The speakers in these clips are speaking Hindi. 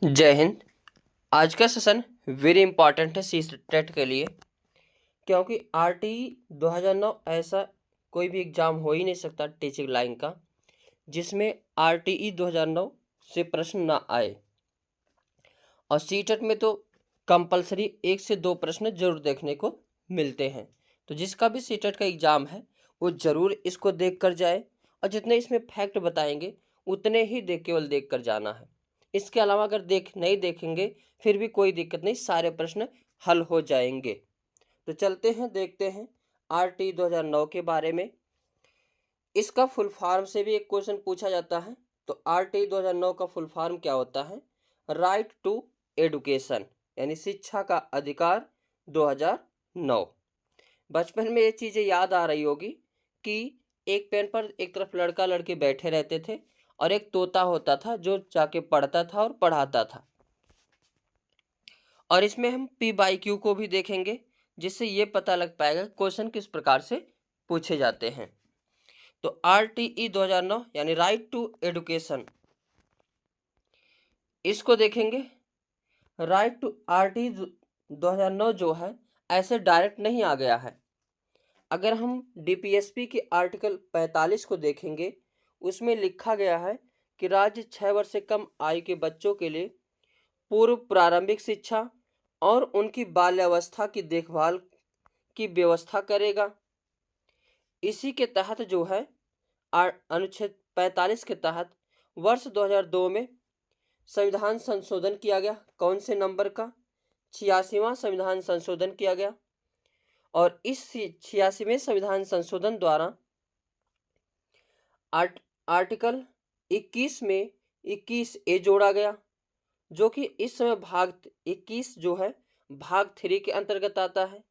जय हिंद। आज का सेशन वेरी इंपॉर्टेंट है सी टेट के लिए, क्योंकि आरटीई 2009 ऐसा कोई भी एग्ज़ाम हो ही नहीं सकता टीचिंग लाइन का जिसमें आरटीई 2009 से प्रश्न ना आए। और सी टेट में तो कंपलसरी 1 से 2 प्रश्न जरूर देखने को मिलते हैं। तो जिसका भी सी टेट का एग्ज़ाम है वो ज़रूर इसको देख कर जाए, और जितने इसमें फैक्ट बताएंगे उतने ही केवल देख कर जाना है। इसके अलावा अगर नहीं देखेंगे फिर भी कोई दिक्कत नहीं, सारे प्रश्न हल हो जाएंगे। तो चलते हैं, देखते हैं आरटी 2009 के बारे में। इसका फुल फॉर्म से भी एक क्वेश्चन पूछा जाता है। तो आरटी 2009 का फुल फॉर्म क्या होता है? राइट टू एडुकेशन, यानी शिक्षा का अधिकार 2009। बचपन में ये चीज़ें याद आ रही होगी कि एक पेन पर एक तरफ लड़का लड़की बैठे रहते थे और एक तोता होता था जो जाके पढ़ता था और पढ़ाता था। और इसमें हम P/Q को भी देखेंगे, जिससे ये पता लग पाएगा क्वेश्चन किस प्रकार से पूछे जाते हैं। तो RTE 2009 यानी राइट टू एडुकेशन, इसको देखेंगे। राइट टू RTE 2009 जो है ऐसे डायरेक्ट नहीं आ गया है। अगर हम DPSP के आर्टिकल 45 को देखेंगे, उसमें लिखा गया है कि राज्य 6 वर्ष से कम आयु के बच्चों के लिए पूर्व प्रारंभिक शिक्षा और उनकी बाल्यावस्था की देखभाल की व्यवस्था करेगा। इसी के तहत जो है अनुच्छेद 45 के तहत वर्ष 2002 में संविधान संशोधन किया गया। कौन से नंबर का? 86वां संविधान संशोधन किया गया। और इस 86वें संविधान संशोधन द्वारा आर्टिकल 21 में 21A जोड़ा गया, जो कि इस समय भाग 21 जो है भाग 3 के अंतर्गत आता है।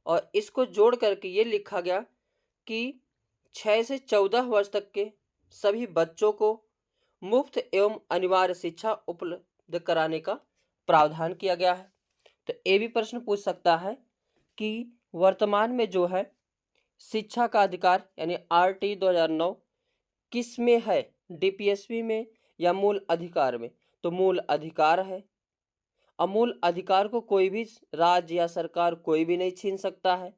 और इसको जोड़ करके ये लिखा गया कि 6 से 14 वर्ष तक के सभी बच्चों को मुफ्त एवं अनिवार्य शिक्षा उपलब्ध कराने का प्रावधान किया गया है। तो ये भी प्रश्न पूछ सकता है कि वर्तमान में जो है शिक्षा का अधिकार यानी RT 2009 किस में है, DPSP में या मूल अधिकार में? तो मूल अधिकार है। अमूल अधिकार को कोई भी राज्य या सरकार कोई भी नहीं छीन सकता है।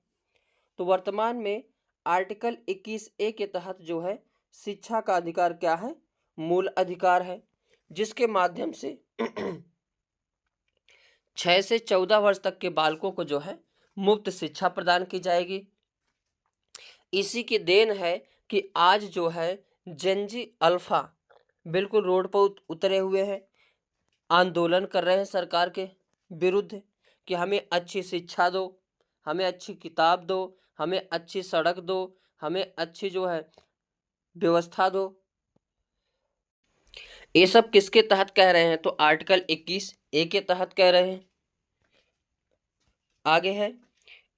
तो वर्तमान में आर्टिकल 21A के तहत जो है शिक्षा का अधिकार क्या है? मूल अधिकार है, जिसके माध्यम से 6 से 14 वर्ष तक के बालकों को जो है मुफ्त शिक्षा प्रदान की जाएगी। इसी की देन है कि आज जो है जेनजी अल्फा बिल्कुल रोड पर उतरे हुए हैं, आंदोलन कर रहे हैं सरकार के विरुद्ध कि हमें अच्छी शिक्षा दो, हमें अच्छी किताब दो, हमें अच्छी सड़क दो, हमें अच्छी जो है व्यवस्था दो। ये सब किसके तहत कह रहे हैं? तो आर्टिकल 21A के तहत कह रहे हैं। आगे है,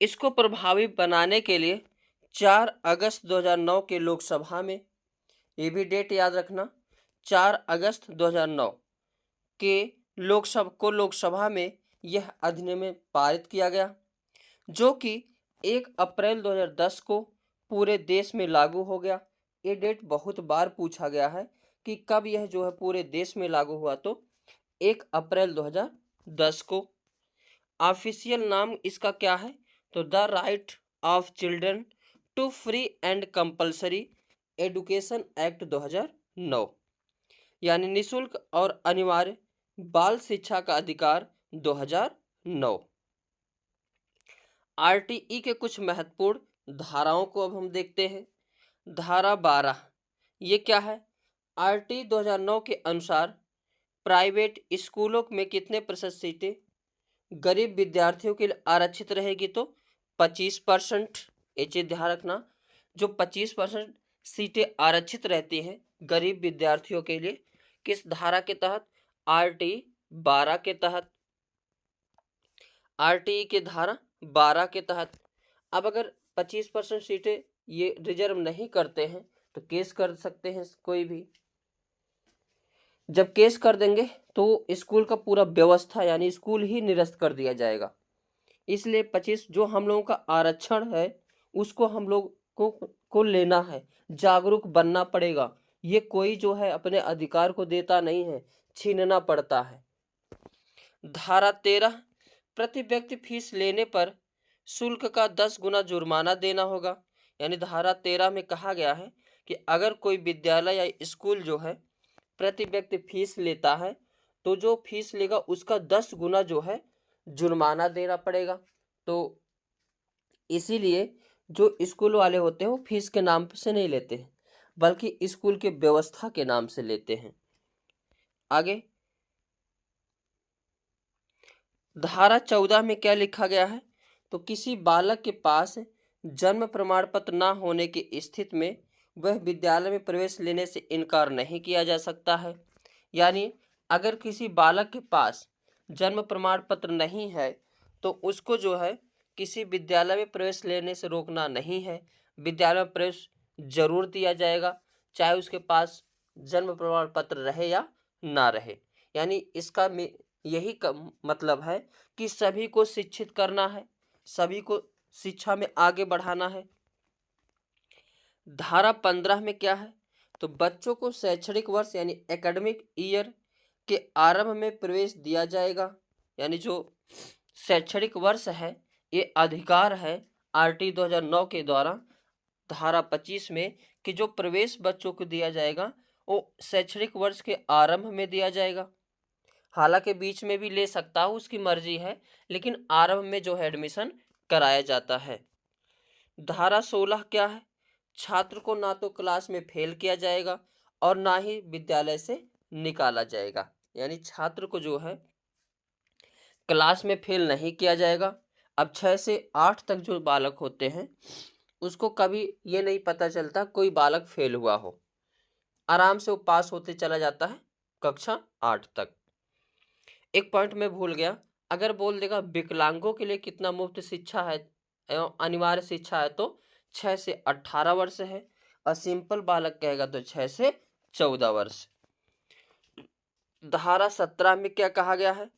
इसको प्रभावी बनाने के लिए 4 अगस्त 2009 के लोकसभा में, ये भी डेट याद रखना, 4 अगस्त 2009 के लोकसभा में यह अधिनियम पारित किया गया, जो कि 1 अप्रैल 2010 को पूरे देश में लागू हो गया। ये डेट बहुत बार पूछा गया है कि कब यह जो है पूरे देश में लागू हुआ, तो 1 अप्रैल 2010 को। ऑफिशियल नाम इसका क्या है? तो the right of children to free and compulsory education act 2009, यानी निःशुल्क और अनिवार्य बाल शिक्षा का अधिकार 2009। आरटीई के कुछ महत्वपूर्ण धाराओं को अब हम देखते हैं। धारा 12, ये क्या है? आरटी 2009 के अनुसार प्राइवेट स्कूलों में कितने प्रतिशत सीटें गरीब विद्यार्थियों के लिए आरक्षित रहेगी? तो 25%। ये चीज ध्यान रखना, जो 25% सीटें आरक्षित रहती हैं गरीब विद्यार्थियों के लिए, किस धारा के तहत? RT 12 के तहत, RTE के धारा 12 के तहत। अब अगर 25% सीटें ये रिजर्व नहीं करते हैं तो केस कर सकते हैं कोई भी। जब केस कर देंगे तो स्कूल का पूरा व्यवस्था यानी स्कूल ही निरस्त कर दिया जाएगा। इसलिए 25 जो हम लोगों का आरक्षण है उसको हम लोग को लेना है, जागरूक बनना पड़ेगा। ये कोई जो है अपने अधिकार को देता नहीं है, छीनना पड़ता है। धारा 13, प्रति व्यक्ति फीस लेने पर शुल्क का 10 गुना जुर्माना देना होगा। यानी धारा 13 में कहा गया है कि अगर कोई विद्यालय या स्कूल जो है प्रति व्यक्ति फीस लेता है तो जो फीस लेगा उसका 10 गुना जो है जुर्माना देना पड़ेगा। तो इसीलिए जो स्कूल वाले होते हैं वो फीस के नाम से नहीं लेते हैं, बल्कि स्कूल के व्यवस्था के नाम से लेते हैं। आगे धारा 14 में क्या लिखा गया है, तो किसी बालक के पास जन्म प्रमाण पत्र न होने की स्थिति में वह विद्यालय में प्रवेश लेने से इनकार नहीं किया जा सकता है। यानी अगर किसी बालक के पास जन्म प्रमाण पत्र नहीं है तो उसको जो है किसी विद्यालय में प्रवेश लेने से रोकना नहीं है, विद्यालय में प्रवेश जरूर दिया जाएगा, चाहे उसके पास जन्म प्रमाण पत्र रहे या ना रहे। यानी इसका यही मतलब है कि सभी को शिक्षित करना है, सभी को शिक्षा में आगे बढ़ाना है। धारा 15 में क्या है, तो बच्चों को शैक्षणिक वर्ष यानी एकेडमिक ईयर के आरंभ में प्रवेश दिया जाएगा। यानी जो शैक्षणिक वर्ष है ये अधिकार है आरटी 2009 के द्वारा धारा 25 में कि जो प्रवेश बच्चों को दिया जाएगा वो शैक्षणिक वर्ष के आरंभ में दिया जाएगा। हालांकि बीच में भी ले सकता हो, उसकी मर्जी है, लेकिन आरंभ में जो है एडमिशन कराया जाता है। धारा 16 क्या है, छात्र को ना तो क्लास में फेल किया जाएगा और ना ही विद्यालय से निकाला जाएगा। यानी छात्र को जो है क्लास में फेल नहीं किया जाएगा। अब 6 से 8 तक जो बालक होते हैं उसको कभी ये नहीं पता चलता कोई बालक फेल हुआ हो, आराम से वो पास होते चला जाता है कक्षा 8 तक। एक पॉइंट में भूल गया, अगर बोल देगा विकलांगों के लिए कितना मुफ्त शिक्षा है एवं अनिवार्य शिक्षा है तो 6 से 18 वर्ष है, और सिंपल बालक कहेगा तो 6 से 14 वर्ष। धारा 17 में क्या कहा गया है,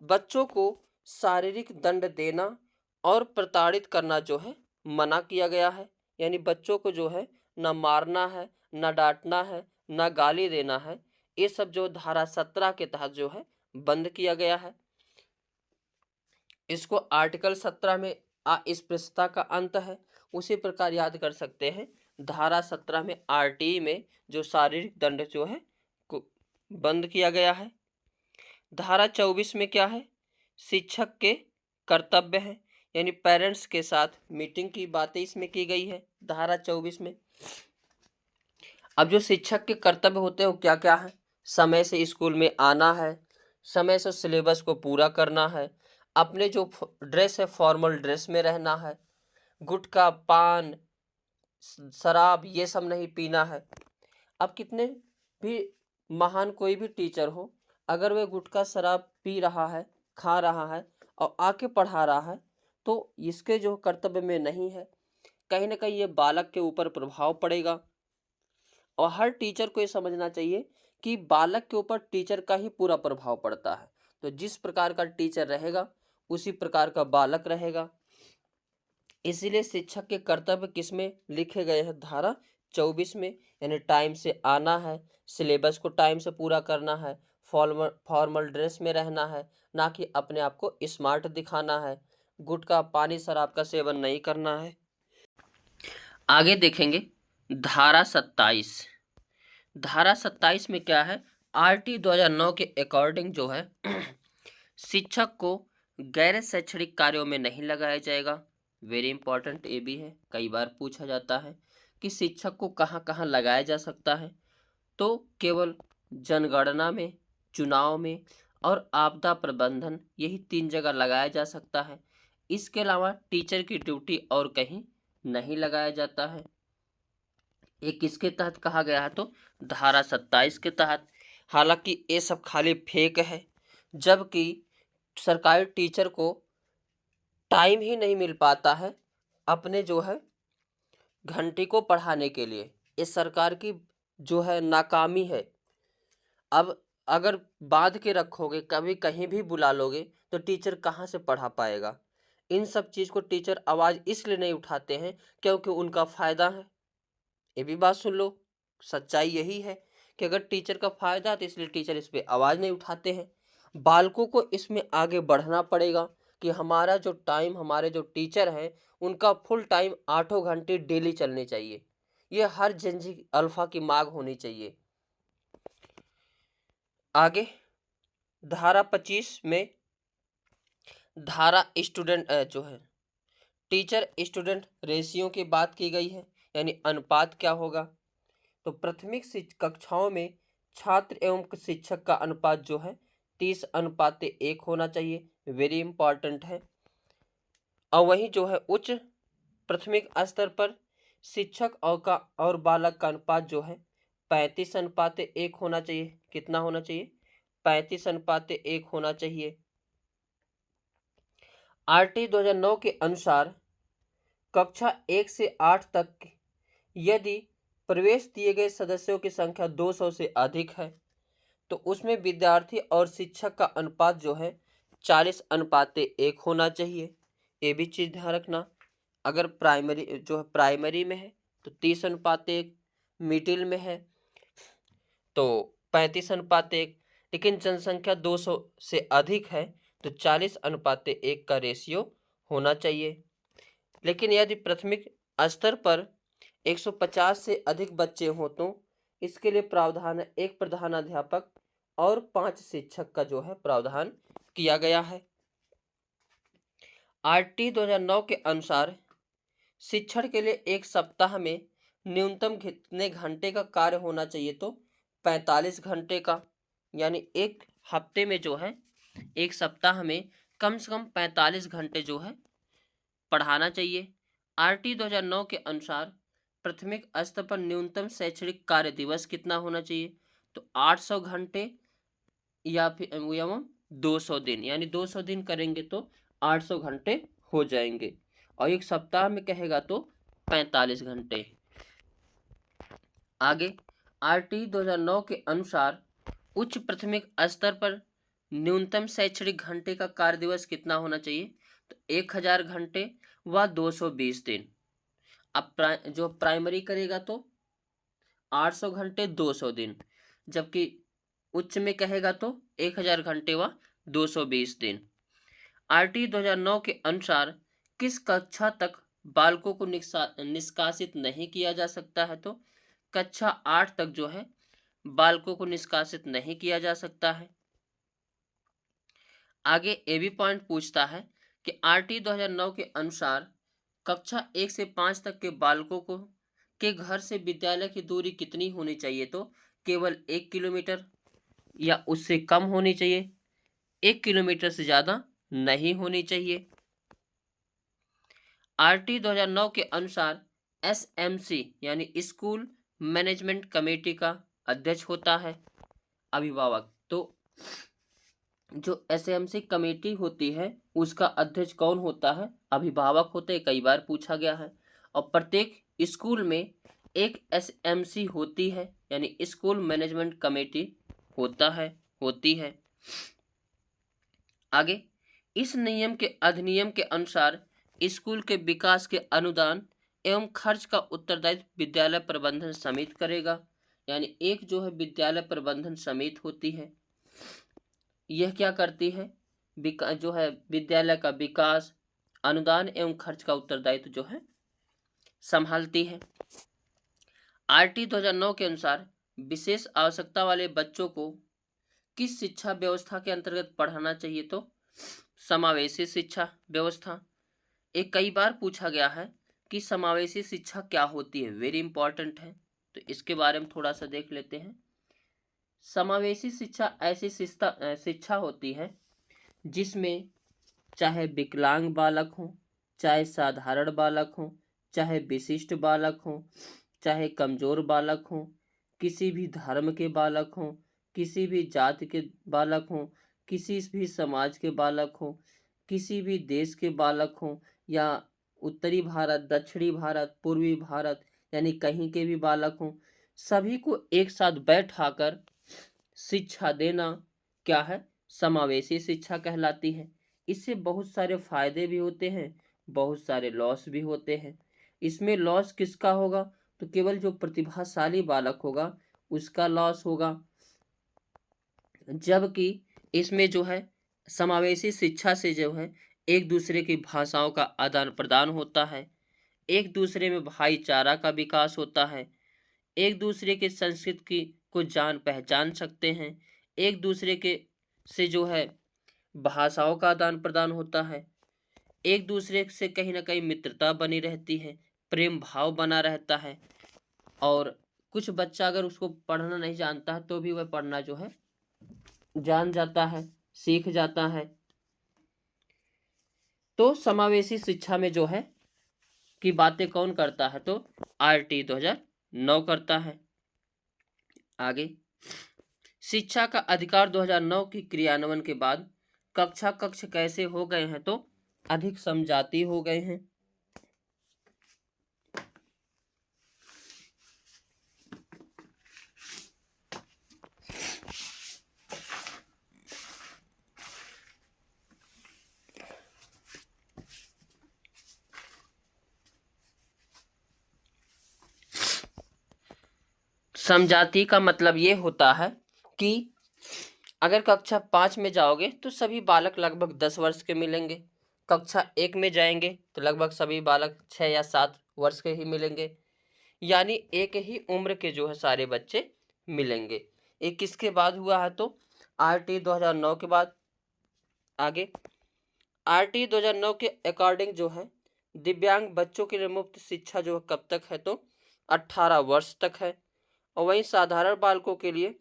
बच्चों को शारीरिक दंड देना और प्रताड़ित करना जो है मना किया गया है। यानी बच्चों को जो है न मारना है, न डांटना है, न गाली देना है, ये सब जो धारा 17 के तहत जो है बंद किया गया है। इसको आर्टिकल 17 में अस्पृश्यता का अंत है, उसी प्रकार याद कर सकते हैं। धारा 17 में आरटीई में जो शारीरिक दंड जो है को बंद किया गया है। धारा 24 में क्या है, शिक्षक के कर्तव्य है, यानी पेरेंट्स के साथ मीटिंग की बातें इसमें की गई है धारा 24 में। अब जो शिक्षक के कर्तव्य होते हैं वो क्या क्या है, समय से स्कूल में आना है, समय से सिलेबस को पूरा करना है, अपने जो ड्रेस है फॉर्मल ड्रेस में रहना है, गुटखा पान शराब ये सब नहीं पीना है। अब कितने भी महान कोई भी टीचर हो, अगर वह गुटखा शराब पी रहा है, खा रहा है और आके पढ़ा रहा है तो इसके जो कर्तव्य में नहीं है, कहीं ना कहीं ये बालक के ऊपर प्रभाव पड़ेगा। और हर टीचर को ये समझना चाहिए कि बालक के ऊपर टीचर का ही पूरा प्रभाव पड़ता है। तो जिस प्रकार का टीचर रहेगा उसी प्रकार का बालक रहेगा। इसीलिए शिक्षक के कर्तव्य किसमें लिखे गए हैं, धारा 24 में। यानी टाइम से आना है, सिलेबस को टाइम से पूरा करना है, फॉर्मल ड्रेस में रहना है, ना कि अपने आप को स्मार्ट दिखाना है, गुटखा पानी शराब का सेवन नहीं करना है। आगे देखेंगे धारा 27। धारा 27 में क्या है, आरटी 2009 के अकॉर्डिंग जो है शिक्षक को गैर शैक्षणिक कार्यों में नहीं लगाया जाएगा। वेरी इंपॉर्टेंट ये भी है, कई बार पूछा जाता है कि शिक्षक को कहाँ कहाँ लगाया जा सकता है, तो केवल जनगणना में, चुनाव में और आपदा प्रबंधन, यही 3 जगह लगाया जा सकता है। इसके अलावा टीचर की ड्यूटी और कहीं नहीं लगाया जाता है। ये किसके तहत कहा गया है, तो धारा 27 के तहत। हालांकि ये सब खाली फेक है, जबकि सरकारी टीचर को टाइम ही नहीं मिल पाता है अपने जो है घंटी को पढ़ाने के लिए। ये सरकार की जो है नाकामी है। अब अगर बांध के रखोगे, कभी कहीं भी बुला लोगे तो टीचर कहाँ से पढ़ा पाएगा। इन सब चीज़ को टीचर आवाज़ इसलिए नहीं उठाते हैं क्योंकि उनका फ़ायदा है। ये भी बात सुन लो, सच्चाई यही है कि अगर टीचर का फ़ायदा है तो इसलिए टीचर इस पर आवाज़ नहीं उठाते हैं। बालकों को इसमें आगे बढ़ना पड़ेगा कि हमारा जो टाइम, हमारे जो टीचर हैं, उनका फुल टाइम 8 घंटे डेली चलने चाहिए। ये हर जनजी अल्फा की मांग होनी चाहिए। आगे धारा 25 में धारा स्टूडेंट जो है टीचर स्टूडेंट रेशियो की बात की गई है, यानी अनुपात क्या होगा। तो प्राथमिक कक्षाओं में छात्र एवं शिक्षक का अनुपात जो है 30:1 होना चाहिए, वेरी इंपॉर्टेंट है। और वहीं जो है उच्च प्राथमिक स्तर पर शिक्षक और बालक का अनुपात जो है 35:1 होना चाहिए। कितना होना चाहिए? 35:1 होना चाहिए। आरटी 2009 के अनुसार कक्षा 1 से 8 तक यदि प्रवेश दिए गए सदस्यों की संख्या 200 से अधिक है तो उसमें विद्यार्थी और शिक्षक का अनुपात जो है 40:1 होना चाहिए। ये भी चीज़ ध्यान रखना। अगर प्राइमरी में है तो 30:1, मिडिल में है तो 35:1, लेकिन जनसंख्या 200 से अधिक है तो 40:1 का रेशियो होना चाहिए। लेकिन यदि प्राथमिक स्तर पर 150 से अधिक बच्चे हों तो इसके लिए प्रावधान है, एक प्रधानाध्यापक और 5 शिक्षक का जो है प्रावधान किया गया है। आरटी 2009 के अनुसार शिक्षण के लिए एक सप्ताह में न्यूनतम कितने घंटे का कार्य होना चाहिए? तो 45 घंटे का, यानी एक हफ्ते में जो है, एक सप्ताह में कम से कम 45 घंटे जो है पढ़ाना चाहिए। आरटी 2009 के अनुसार प्राथमिक स्तर पर न्यूनतम शैक्षणिक कार्य दिवस कितना होना चाहिए? तो 800 घंटे या फिर एवं 200 दिन, यानी 200 दिन करेंगे तो 800 घंटे हो जाएंगे, और एक सप्ताह में कहेगा तो 45 घंटे। आगे आरटी 2009 के अनुसार उच्च प्राथमिक स्तर पर न्यूनतम शैक्षणिक घंटे का कार्य दिवस कितना होना चाहिए? तो 1000 घंटे व 220 दिन। अब जो प्राइमरी करेगा तो 800 घंटे 200 दिन, जबकि उच्च में कहेगा तो 1000 घंटे व 220 दिन। आरटी 2009 के अनुसार किस कक्षा तक बालकों को निष्कासित नहीं किया जा सकता है? तो कक्षा 8 तक जो है बालकों को निष्कासित नहीं किया जा सकता है। आगे ए भी पॉइंट पूछता है कि आरटी 2009 के अनुसार कक्षा 1 से 5 तक के बालकों को के घर से विद्यालय की दूरी कितनी होनी चाहिए? तो केवल 1 किलोमीटर या उससे कम होनी चाहिए, 1 किलोमीटर से ज़्यादा नहीं होनी चाहिए। आरटी 2009 के अनुसार एसएमसी यानी स्कूल मैनेजमेंट कमेटी का अध्यक्ष होता है अभिभावक। तो जो एसएमसी कमेटी होती है उसका अध्यक्ष कौन होता है? अभिभावक होते हैं, कई बार पूछा गया है। और प्रत्येक स्कूल में एक एसएमसी होती है, यानी स्कूल मैनेजमेंट कमेटी होती है। आगे इस अधिनियम के अनुसार स्कूल के विकास के अनुदान एवं खर्च का उत्तरदायित्व विद्यालय प्रबंधन समिति करेगा, यानी एक जो है विद्यालय प्रबंधन समिति होती है, यह क्या करती है? जो है विद्यालय का विकास, अनुदान एवं खर्च का उत्तरदायित्व जो है संभालती है। आरटी 2009 के अनुसार विशेष आवश्यकता वाले बच्चों को किस शिक्षा व्यवस्था के अंतर्गत पढ़ाना चाहिए? तो समावेशी शिक्षा व्यवस्था। एक कई बार पूछा गया है कि समावेशी शिक्षा क्या होती है, वेरी इंपॉर्टेंट है, तो इसके बारे में थोड़ा सा देख लेते हैं। समावेशी शिक्षा ऐसी शिक्षा होती है जिसमें चाहे विकलांग बालक हो, चाहे साधारण बालक हो, चाहे विशिष्ट बालक हो, चाहे कमजोर बालक हो, किसी भी धर्म के बालक हो, किसी भी जाति के बालक हो, किसी भी समाज के बालक हो, किसी भी देश के बालक हो, या उत्तरी भारत, दक्षिणी भारत, पूर्वी भारत, यानी कहीं के भी बालक हो, सभी को एक साथ बैठाकर शिक्षा देना क्या है? समावेशी शिक्षा कहलाती है। इससे बहुत सारे फायदे भी होते हैं, बहुत सारे लॉस भी होते हैं। इसमें लॉस किसका होगा? तो केवल जो प्रतिभाशाली बालक होगा उसका लॉस होगा, जबकि इसमें जो है समावेशी शिक्षा से जो है एक दूसरे की भाषाओं का आदान प्रदान होता है, एक दूसरे में भाईचारा का विकास होता है, एक दूसरे के संस्कृति की को जान पहचान सकते हैं, एक दूसरे के से जो है भाषाओं का आदान प्रदान होता है, एक दूसरे से कहीं ना कहीं मित्रता बनी रहती है, प्रेम भाव बना रहता है। और कुछ बच्चा अगर उसको पढ़ना नहीं जानता है तो भी वह पढ़ना जो है जान जाता है, सीख जाता है। तो समावेशी शिक्षा में जो है की बातें कौन करता है, तो RT 2009 करता है। आगे, शिक्षा का अधिकार 2009 की क्रियान्वयन के बाद कक्षा कक्ष कैसे हो गए हैं, तो अधिक समझाती हो गए हैं। समझाती का मतलब ये होता है कि अगर कक्षा 5 में जाओगे तो सभी बालक लगभग 10 वर्ष के मिलेंगे, कक्षा 1 में जाएंगे तो लगभग सभी बालक 6 या 7 वर्ष के ही मिलेंगे, यानी एक ही उम्र के जो है सारे बच्चे मिलेंगे। ये किसके बाद हुआ है, तो RT 2009 के बाद। आगे, RT 2009 के अकॉर्डिंग जो है दिव्यांग बच्चों के लिए मुफ्त शिक्षा जो है कब तक है, तो 18 वर्ष तक है। और वहीं साधारण बालकों के लिए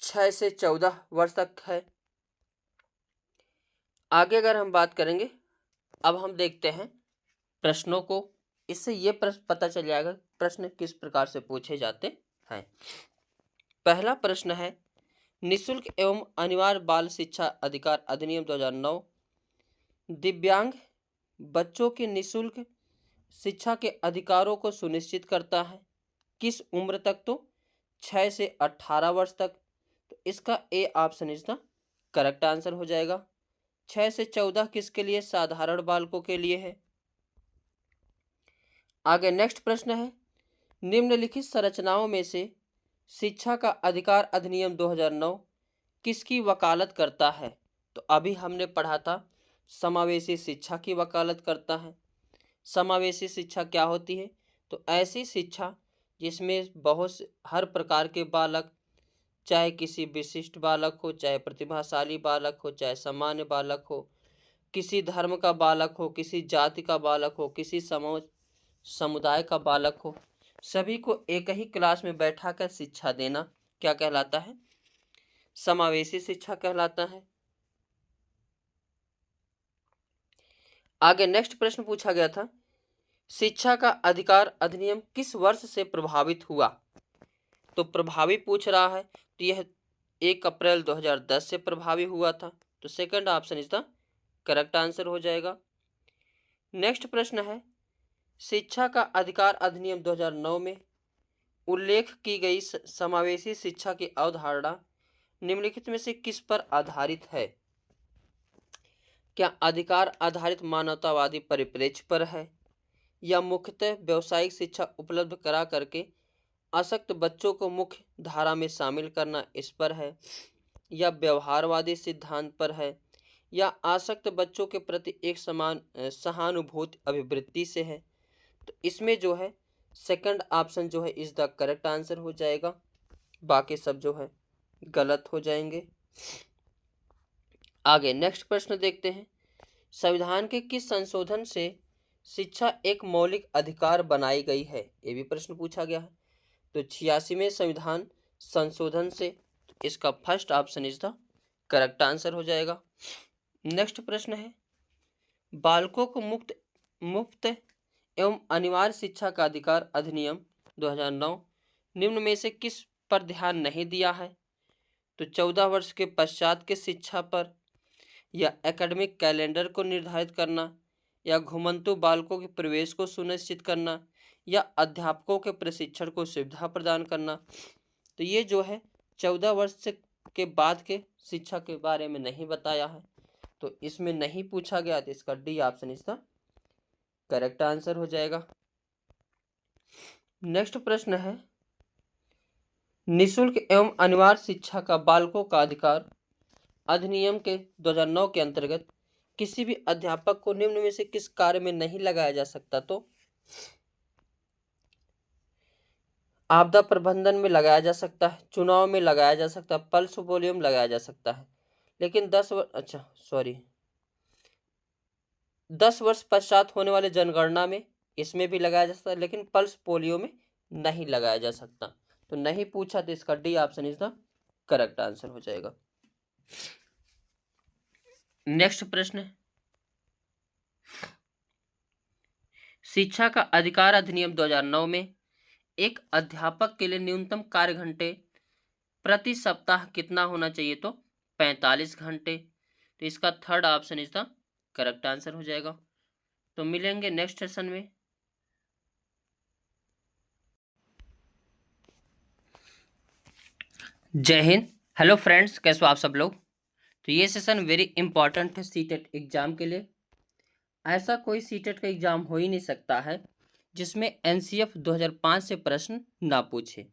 6 से 14 वर्ष तक है। आगे अगर हम बात करेंगे, अब हम देखते हैं प्रश्नों को, इससे ये प्रश्न पता चल जाएगा प्रश्न किस प्रकार से पूछे जाते हैं। पहला प्रश्न है, निःशुल्क एवं अनिवार्य बाल शिक्षा अधिकार अधिनियम 2009 दिव्यांग बच्चों के निःशुल्क शिक्षा के अधिकारों को सुनिश्चित करता है। किस उम्र तक, तो 6 से 18 वर्ष तक। तो इसका ए ऑप्शन इसका करेक्ट आंसर हो जाएगा। 6 से 14 किसके लिए, साधारण बालकों के लिए है। आगे नेक्स्ट प्रश्न है, निम्नलिखित संरचनाओं में से शिक्षा का अधिकार अधिनियम 2009 किसकी वकालत करता है। तो अभी हमने पढ़ा था समावेशी शिक्षा की वकालत करता है। समावेशी शिक्षा क्या होती है, तो ऐसी शिक्षा जिसमें हर प्रकार के बालक, चाहे किसी विशिष्ट बालक हो, चाहे प्रतिभाशाली बालक हो, चाहे सामान्य बालक हो, किसी धर्म का बालक हो, किसी जाति का बालक हो, किसी समुदाय का बालक हो, सभी को एक ही क्लास में बैठाकर शिक्षा देना क्या कहलाता है, समावेशी शिक्षा कहलाता है। आगे नेक्स्ट प्रश्न पूछा गया था, शिक्षा का अधिकार अधिनियम किस वर्ष से प्रभावित हुआ। तो प्रभावी पूछ रहा है, तो यह 1 अप्रैल 2010 से प्रभावी हुआ था। तो सेकंड ऑप्शन इसका करेक्ट आंसर हो जाएगा। नेक्स्ट प्रश्न है, शिक्षा का अधिकार अधिनियम 2009 में उल्लेख की गई समावेशी शिक्षा की अवधारणा निम्नलिखित में से किस पर आधारित है। क्या अधिकार आधारित मानवतावादी परिप्रेक्ष्य पर है, या मुख्यतः व्यावसायिक शिक्षा उपलब्ध करा करके आसक्त बच्चों को मुख्य धारा में शामिल करना इस पर है, या व्यवहारवादी सिद्धांत पर है, या आसक्त बच्चों के प्रति एक समान सहानुभूति अभिवृत्ति से है। तो इसमें जो है सेकंड ऑप्शन जो है इज द करेक्ट आंसर हो जाएगा, बाकी सब जो है गलत हो जाएंगे। आगे नेक्स्ट प्रश्न देखते हैं, संविधान के किस संशोधन से शिक्षा एक मौलिक अधिकार बनाई गई है। ये भी प्रश्न पूछा गया है। तो 86वें संविधान संशोधन से, इसका first option is the correct answer हो जाएगा। नेक्स्ट प्रश्न है, बालकों को मुफ्त एवं अनिवार्य शिक्षा का अधिकार अधिनियम 2009 निम्न में से किस पर ध्यान नहीं दिया है। तो 14 वर्ष के पश्चात के शिक्षा पर, या एकेडमिक कैलेंडर को निर्धारित करना, या घुमंतु बालकों के प्रवेश को सुनिश्चित करना, या अध्यापकों के प्रशिक्षण को सुविधा प्रदान करना। तो ये जो है 14 वर्ष के बाद के शिक्षा के बारे में नहीं बताया है, तो इसमें नहीं पूछा गया, तो इसका डी ऑप्शन इसका करेक्ट आंसर हो जाएगा। नेक्स्ट प्रश्न है, निःशुल्क एवं अनिवार्य शिक्षा का बालकों का अधिकार अधिनियम के 2009 के अंतर्गत किसी भी अध्यापक को निम्न में से किस कार्य में नहीं लगाया जा सकता? तो आपदा प्रबंधन में लगाया जा सकता है, चुनाव में लगाया जा सकता है, पल्स पोलियो में लगाया जा सकता है। लेकिन 10 वर्ष पश्चात होने वाले जनगणना में इसमें भी लगाया जा सकता है, लेकिन पल्स पोलियो में नहीं लगाया जा सकता। तो नहीं पूछा तो इसका D option is the correct answer हो जाएगा। नेक्स्ट प्रश्न, शिक्षा का अधिकार अधिनियम 2009 में एक अध्यापक के लिए न्यूनतम कार्य घंटे प्रति सप्ताह कितना होना चाहिए? तो 45 घंटे। तो इसका third option is the correct answer हो जाएगा। तो मिलेंगे नेक्स्ट सेशन में। जय हिंद। हेलो फ्रेंड्स, कैसे हो आप सब लोग? तो ये सेशन वेरी इंपॉर्टेंट है सीटेट एग्जाम के लिए। ऐसा कोई सीटेट का एग्जाम हो ही नहीं सकता है जिसमें एनसीएफ 2005 से प्रश्न ना पूछे।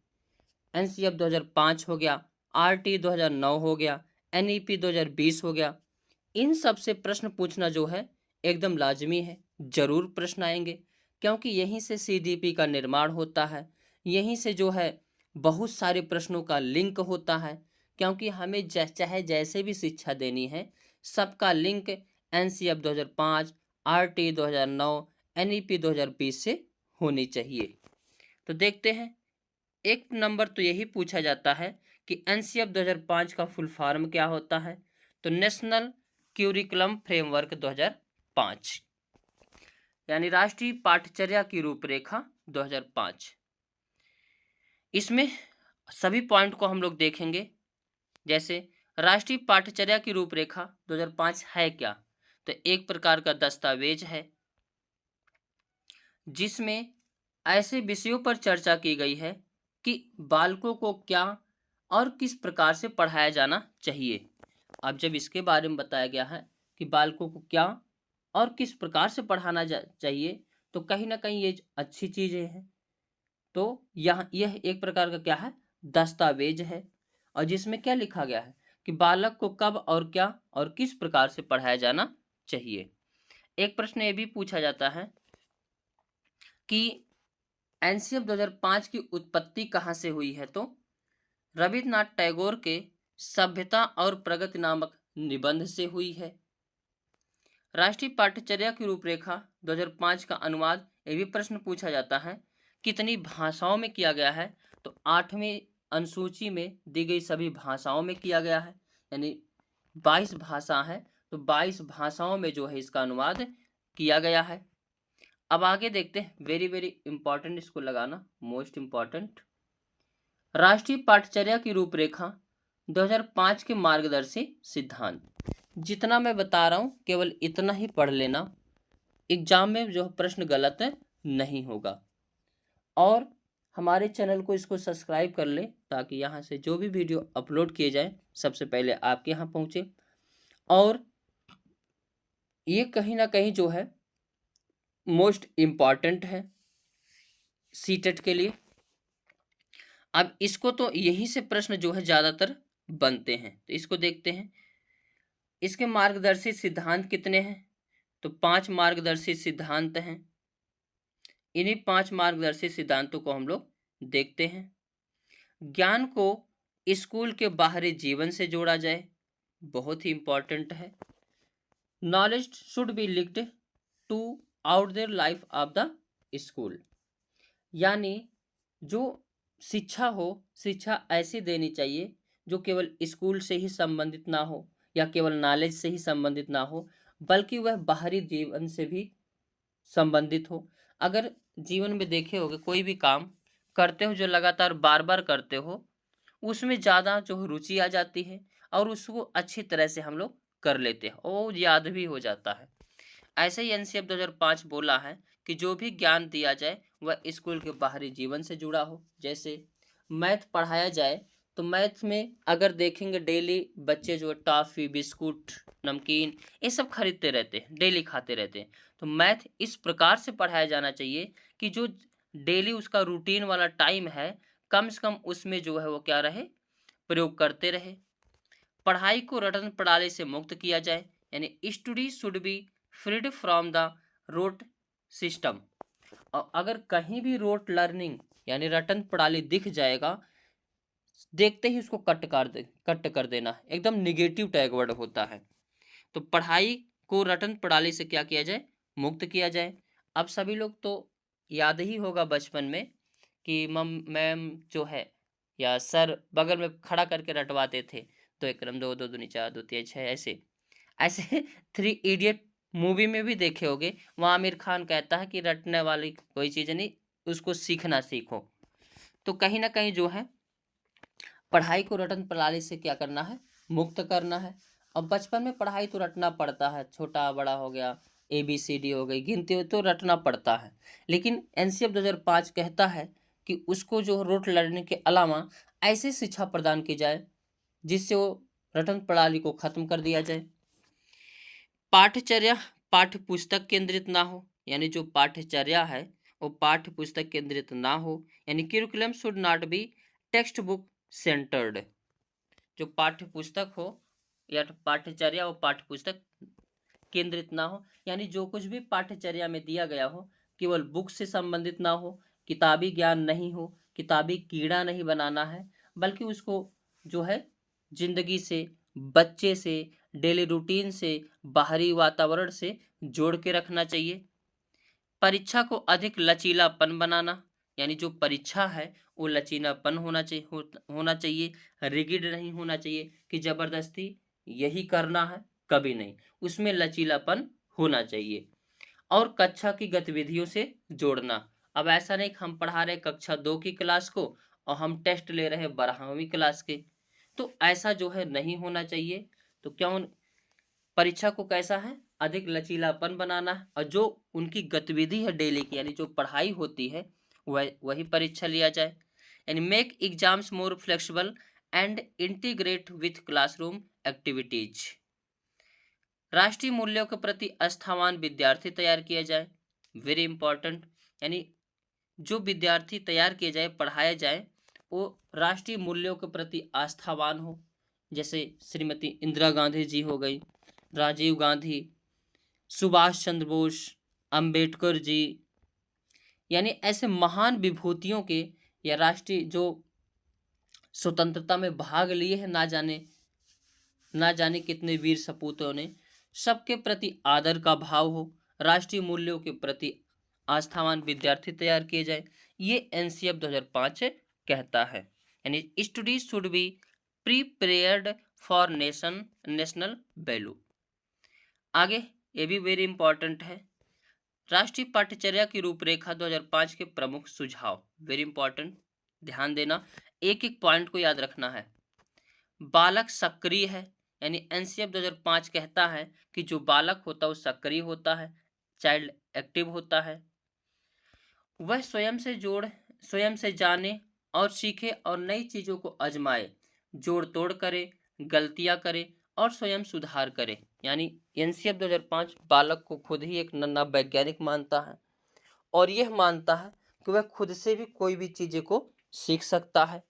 एनसीएफ 2005 हो गया, आरटी 2009 हो गया, एनईपी 2020 हो गया। इन सब से प्रश्न पूछना जो है एकदम लाजमी है, जरूर प्रश्न आएंगे, क्योंकि यहीं से सीडीपी का निर्माण होता है, यहीं से जो है बहुत सारे प्रश्नों का लिंक होता है, क्योंकि हमें चाहे जैसे भी शिक्षा देनी है सबका लिंक एनसीएफ 2005, आरटी 2009, एनईपी 2020 से होनी चाहिए। तो देखते हैं, एक नंबर तो यही पूछा जाता है कि एनसीएफ 2005 का फुल फॉर्म क्या होता है? तो नेशनल क्यूरिकुलम फ्रेमवर्क 2005, यानी राष्ट्रीय पाठ्यचर्या की रूपरेखा 2005। इसमें सभी पॉइंट को हम लोग देखेंगे। जैसे राष्ट्रीय पाठ्यचर्या की रूपरेखा 2005 है क्या? तो एक प्रकार का दस्तावेज है जिसमें ऐसे विषयों पर चर्चा की गई है कि बालकों को क्या और किस प्रकार से पढ़ाया जाना चाहिए। अब जब इसके बारे में बताया गया है कि बालकों को क्या और किस प्रकार से पढ़ाना चाहिए, तो कहीं ना कहीं ये अच्छी चीजें हैं। तो यह एक प्रकार का क्या है? दस्तावेज है, और जिसमें क्या लिखा गया है कि बालक को कब और क्या और किस प्रकार से पढ़ाया जाना चाहिए। एक प्रश्न ये भी पूछा जाता है कि एनसीएफ 2005 की उत्पत्ति कहाँ से हुई है? तो रविन्द्रनाथ टैगोर के सभ्यता और प्रगति नामक निबंध से हुई है। राष्ट्रीय पाठ्यचर्या की रूपरेखा 2005 का अनुवाद, ये भी प्रश्न पूछा जाता है, कितनी भाषाओं में किया गया है? तो 8वीं अनुसूची में दी गई सभी भाषाओं में किया गया है, यानी 22 भाषा है, तो 22 भाषाओं में जो है इसका अनुवाद किया गया है। अब आगे देखते हैं, वेरी वेरी इंपॉर्टेंट, इसको लगाना मोस्ट इंपॉर्टेंट। राष्ट्रीय पाठ्यचर्या की रूपरेखा 2005 के मार्गदर्शी सिद्धांत। जितना मैं बता रहा हूं केवल इतना ही पढ़ लेना, एग्जाम में जो प्रश्न गलत नहीं होगा। और हमारे चैनल को इसको सब्सक्राइब कर ले ताकि यहाँ से जो भी वीडियो अपलोड किए जाए सबसे पहले आपके यहाँ पहुँचे। और ये कहीं ना कहीं जो है मोस्ट इम्पॉर्टेंट है सीटेट के लिए। अब इसको तो यही से प्रश्न जो है ज़्यादातर बनते हैं, तो इसको देखते हैं। इसके मार्गदर्शी सिद्धांत कितने हैं? तो 5 मार्गदर्शी सिद्धांत हैं। इन्हीं 5 मार्गदर्शी सिद्धांतों को हम लोग देखते हैं। ज्ञान को स्कूल के बाहरी जीवन से जोड़ा जाए, बहुत ही इंपॉर्टेंट है। Knowledge should be linked to out there life of the school, यानी जो शिक्षा हो, शिक्षा ऐसी देनी चाहिए जो केवल स्कूल से ही संबंधित ना हो या केवल नॉलेज से ही संबंधित ना हो, बल्कि वह बाहरी जीवन से भी संबंधित हो। अगर जीवन में देखे होगे कोई भी काम करते हो जो लगातार बार बार करते हो, उसमें ज़्यादा जो रुचि आ जाती है और उसको अच्छी तरह से हम लोग कर लेते हैं और याद भी हो जाता है। ऐसे ही एनसीएफ 2005 बोला है कि जो भी ज्ञान दिया जाए वह स्कूल के बाहरी जीवन से जुड़ा हो। जैसे मैथ पढ़ाया जाए तो मैथ में अगर देखेंगे डेली बच्चे जो टॉफ़ी, बिस्कुट, नमकीन ये सब खरीदते रहते हैं, डेली खाते रहते हैं। तो मैथ इस प्रकार से पढ़ाया जाना चाहिए कि जो डेली उसका रूटीन वाला टाइम है, कम से कम उसमें जो है वो क्या रहे, प्रयोग करते रहे। पढ़ाई को रटन प्रणाली से मुक्त किया जाए, यानी study should be freed from the rote system. और अगर कहीं भी रोट लर्निंग यानी रटन प्रणाली दिख जाएगा, देखते ही उसको कट कर देना है, एकदम निगेटिव टैग वर्ड होता है। तो पढ़ाई को रटन प्रणाली से क्या किया जाए, मुक्त किया जाए। अब सभी लोग तो याद ही होगा बचपन में कि मम मैम जो है या सर बगल में खड़ा करके रटवाते थे, तो एक क्रम दो, दो दूनी चार, दो तिया छः, ऐसे ऐसे थ्री इडियट मूवी में भी देखे होगे, वहाँ आमिर खान कहता है कि रटने वाली कोई चीज़ नहीं, उसको सीखना सीखो। तो कहीं ना कहीं जो है पढ़ाई को रटन प्रणाली से क्या करना है, मुक्त करना है। अब बचपन में पढ़ाई तो रटना पड़ता है, छोटा बड़ा हो गया, ABCD हो गई, गिनती हो तो रटना पड़ता है। लेकिन NCF 2005 कहता है कि उसको जो रोट लर्निंग के अलावा ऐसी शिक्षा प्रदान की जाए जिससे वो रटन प्रणाली को खत्म कर दिया जाए। पाठ्यचर्या पाठ्य पुस्तक केंद्रित ना हो, यानी जो पाठ्यचर्या है वो पाठ्य पुस्तक केंद्रित ना हो, यानी curriculum should not be text book centred. जो पाठ्य पुस्तक हो या पाठ्यचर्या वो पाठ्य पुस्तक केंद्रित ना हो, यानी जो कुछ भी पाठ्यचर्या में दिया गया हो केवल बुक से संबंधित ना हो, किताबी ज्ञान नहीं हो, किताबी कीड़ा नहीं बनाना है, बल्कि उसको जो है जिंदगी से, बच्चे से, डेली रूटीन से, बाहरी वातावरण से जोड़ के रखना चाहिए। परीक्षा को अधिक लचीलापन बनाना, यानी जो परीक्षा है वो लचीलापन होना चाहिए, रिगिड नहीं होना चाहिए कि जबरदस्ती यही करना है, कभी नहीं, उसमें लचीलापन होना चाहिए। और कक्षा की गतिविधियों से जोड़ना। अब ऐसा नहीं कि हम पढ़ा रहे कक्षा 2 की क्लास को और हम टेस्ट ले रहे 12वीं क्लास के, तो ऐसा जो है नहीं होना चाहिए। तो क्यों, परीक्षा को कैसा है, अधिक लचीलापन बनाना है, और जो उनकी गतिविधि है डेली की, यानी जो पढ़ाई होती है वही परीक्षा लिया जाए। यानी make exams more flexible and integrate with classroom activities. राष्ट्रीय मूल्यों के प्रति आस्थावान विद्यार्थी तैयार किया जाए, वेरी इंपॉर्टेंट। यानी जो विद्यार्थी तैयार किए जाए, पढ़ाया जाए, वो राष्ट्रीय मूल्यों के प्रति आस्थावान हो। जैसे श्रीमती इंदिरा गांधी जी हो गई, राजीव गांधी, सुभाष चंद्र बोस, अंबेडकर जी, यानी ऐसे महान विभूतियों के या राष्ट्रीय जो स्वतंत्रता में भाग लिए हैं, ना जाने कितने वीर सपूतों ने, सबके प्रति आदर का भाव हो, राष्ट्रीय मूल्यों के प्रति आस्थावान विद्यार्थी तैयार किए जाए, ये NCF 2005 कहता है। यानी study should B prepared for national value. आगे ये भी वेरी इंपॉर्टेंट है, राष्ट्रीय पाठ्यचर्या की रूपरेखा 2005 के प्रमुख सुझाव, वेरी इंपॉर्टेंट, ध्यान देना, एक एक पॉइंट को याद रखना है। बालक सक्रिय है, यानी NCF 2005 कहता है कि जो बालक होता है वो सक्रिय होता है, चाइल्ड एक्टिव होता है। वह स्वयं से जाने और सीखे और नई चीजों को आजमाए, जोड़ तोड़ करे, गलतियां करे और स्वयं सुधार करे। यानी NCF 2005 बालक को खुद ही एक नन्हा वैज्ञानिक मानता है और यह मानता है कि वह खुद से भी कोई भी चीजें को सीख सकता है।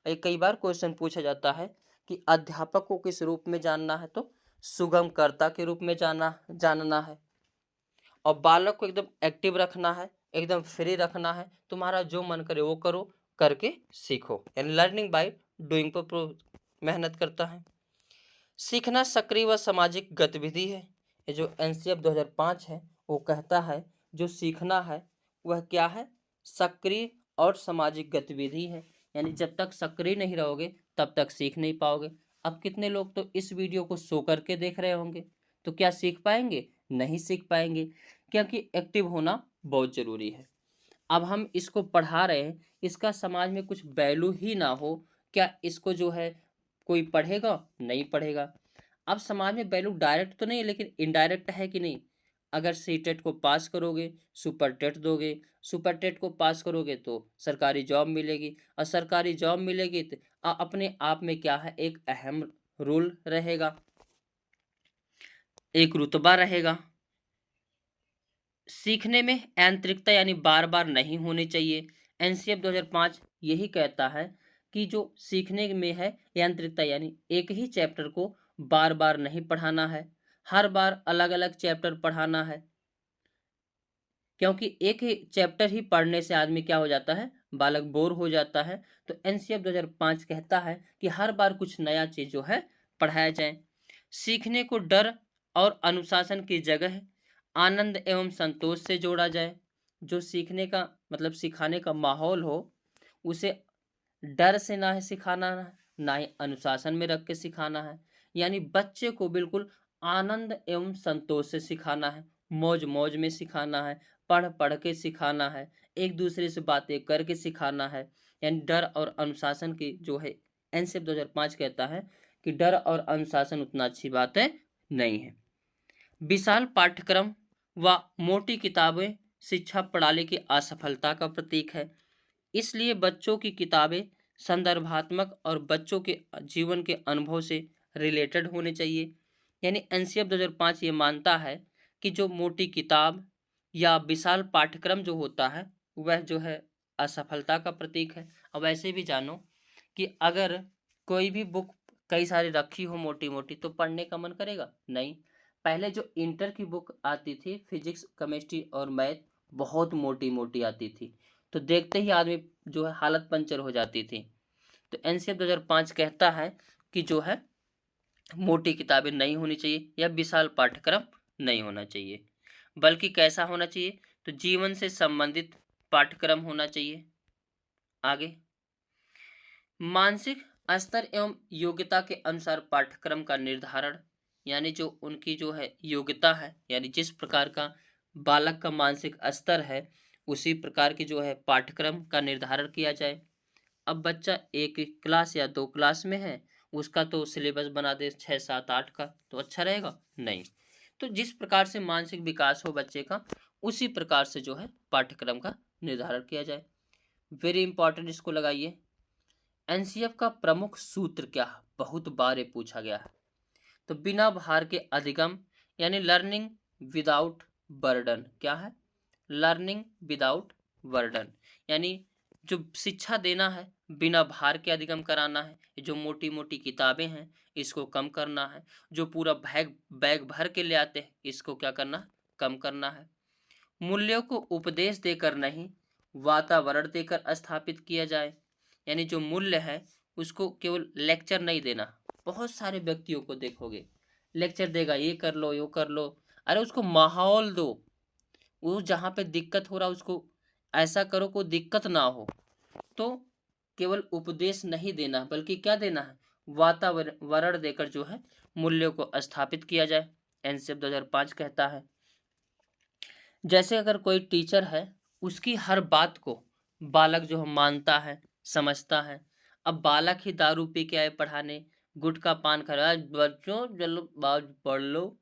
कई बार क्वेश्चन पूछा जाता है कि अध्यापक को किस रूप में जानना है, तो सुगमकर्ता के रूप में जानना है। और बालक को एकदम एक्टिव रखना है, एकदम फ्री रखना है, तुम्हारा जो मन करे वो करो, करके सीखो, यानी लर्निंग बाय डूइंग पर मेहनत करता है। सीखना सक्रिय व सामाजिक गतिविधि है, ये जो NCF 2005 है वो कहता है जो सीखना है वह क्या है, सक्रिय और सामाजिक गतिविधि है। यानी जब तक सक्रिय नहीं रहोगे तब तक सीख नहीं पाओगे। अब कितने लोग तो इस वीडियो को सो करके देख रहे होंगे, तो क्या सीख पाएंगे, नहीं सीख पाएंगे, क्योंकि एक्टिव होना बहुत जरूरी है। अब हम इसको पढ़ा रहे हैं, इसका समाज में कुछ वैल्यू ही ना हो, क्या इसको जो है कोई पढ़ेगा, नहीं पढ़ेगा। अब समाज में वैल्यू डायरेक्ट तो नहीं लेकिन इनडायरेक्ट है कि नहीं, अगर CTET को पास करोगे, सुपर टेट दोगे, सुपर टेट को पास करोगे तो सरकारी जॉब मिलेगी, और सरकारी जॉब मिलेगी तो अपने आप में क्या है, एक अहम रोल रहेगा, एक रुतबा रहेगा। सीखने में यांत्रिकता यानी बार बार नहीं होनी चाहिए। NCF 2005 यही कहता है कि जो सीखने में है यांत्रिकता, यानी एक ही चैप्टर को बार बार नहीं पढ़ाना है, हर बार अलग अलग चैप्टर पढ़ाना है। क्योंकि एक ही चैप्टर ही पढ़ने से आदमी क्या हो जाता है, बालक बोर हो जाता है। तो एनसीएफ 2005 कहता है कि हर बार कुछ नया चीज जो है पढ़ाया जाए। सीखने को डर और अनुशासन की जगह आनंद एवं संतोष से जोड़ा जाए। जो सीखने का मतलब सिखाने का माहौल हो, उसे डर से ना है सिखाना है, ना ही अनुशासन में रख के सिखाना है। यानी बच्चे को बिल्कुल आनंद एवं संतोष से सिखाना है, मौज मौज में सिखाना है, पढ़ पढ़ के सिखाना है, एक दूसरे से बातें करके सिखाना है। यानी डर और अनुशासन की जो है एनसीएफ 2005 कहता है कि डर और अनुशासन उतना अच्छी बात है नहीं है। विशाल पाठ्यक्रम व मोटी किताबें शिक्षा प्रणाली की असफलता का प्रतीक है। इसलिए बच्चों की किताबें संदर्भात्मक और बच्चों के जीवन के अनुभव से रिलेटेड होने चाहिए। यानी एनसीएफ 2005 ये मानता है कि जो मोटी किताब या विशाल पाठ्यक्रम जो होता है वह जो है असफलता का प्रतीक है। अब ऐसे भी जानो कि अगर कोई भी बुक कई सारी रखी हो मोटी मोटी तो पढ़ने का मन करेगा नहीं। पहले जो इंटर की बुक आती थी फिजिक्स केमिस्ट्री और मैथ बहुत मोटी मोटी आती थी, तो देखते ही आदमी जो है हालत पंचर हो जाती थी। तो एनसीएफ 2005 कहता है कि जो है मोटी किताबें नहीं होनी चाहिए या विशाल पाठ्यक्रम नहीं होना चाहिए, बल्कि कैसा होना चाहिए, तो जीवन से संबंधित पाठ्यक्रम होना चाहिए। आगे, मानसिक स्तर एवं योग्यता के अनुसार पाठ्यक्रम का निर्धारण। यानी जो उनकी जो है योग्यता है, यानी जिस प्रकार का बालक का मानसिक स्तर है उसी प्रकार की जो है पाठ्यक्रम का निर्धारण किया जाए। अब बच्चा एक क्लास या 2 क्लास में है, उसका तो सिलेबस बना दे 6 7 8 का, तो अच्छा रहेगा नहीं। तो जिस प्रकार से मानसिक विकास हो बच्चे का उसी प्रकार से जो है पाठ्यक्रम का निर्धारण किया जाए। वेरी इंपॉर्टेंट, इसको लगाइए। एनसीएफ का प्रमुख सूत्र क्या है, बहुत बार ये पूछा गया है। तो बिना भार के अधिगम, यानी लर्निंग विदाउट बर्डन। क्या है? लर्निंग विदाउट बर्डन, यानी जो शिक्षा देना है बिना भार के अधिगम कराना है। जो मोटी मोटी किताबें हैं इसको कम करना है, जो पूरा बैग बैग भर के ले आते हैं इसको क्या करना, कम करना है। मूल्यों को उपदेश देकर नहीं वातावरण देकर स्थापित किया जाए। यानी जो मूल्य है उसको केवल लेक्चर नहीं देना। बहुत सारे व्यक्तियों को देखोगे लेक्चर देगा, ये कर लो यो कर लो, अरे उसको माहौल दो। वो जहाँ पे दिक्कत हो रहा उसको ऐसा करो को दिक्कत ना हो। तो केवल उपदेश नहीं देना बल्कि क्या देना है, वातावरण देकर जो है मूल्यों को स्थापित किया जाए। एनसीएफ 2005 कहता है जैसे अगर कोई टीचर है उसकी हर बात को बालक जो है मानता है समझता है। अब बालक ही दारू पी के आए पढ़ाने, गुटखा पान खा रहा है, बच्चों चलो आज पढ़ लो,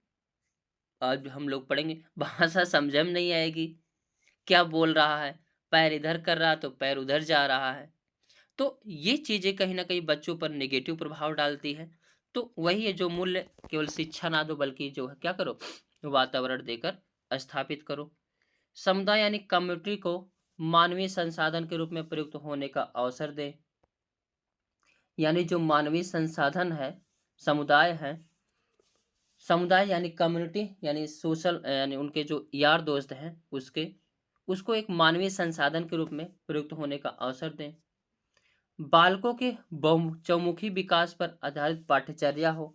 आज हम लोग पढ़ेंगे, भाषा समझ में नहीं आएगी, क्या बोल रहा है, पैर इधर कर रहा तो पैर उधर जा रहा है। तो ये चीजें कहीं ना कहीं बच्चों पर नेगेटिव प्रभाव डालती है। तो वही है, जो मूल्य केवल शिक्षा ना दो बल्कि जो है क्या करो, वातावरण देकर स्थापित करो। समुदाय यानी कम्युनिटी को मानवीय संसाधन के रूप में प्रयुक्त होने का अवसर दे। यानी जो मानवीय संसाधन है, समुदाय है, समुदाय यानी कम्युनिटी यानी सोशल, यानी उनके जो यार दोस्त हैं उसको एक मानवीय संसाधन के रूप में प्रयुक्त होने का अवसर दें। बालकों के चौमुखी विकास पर आधारित पाठ्यचर्या हो।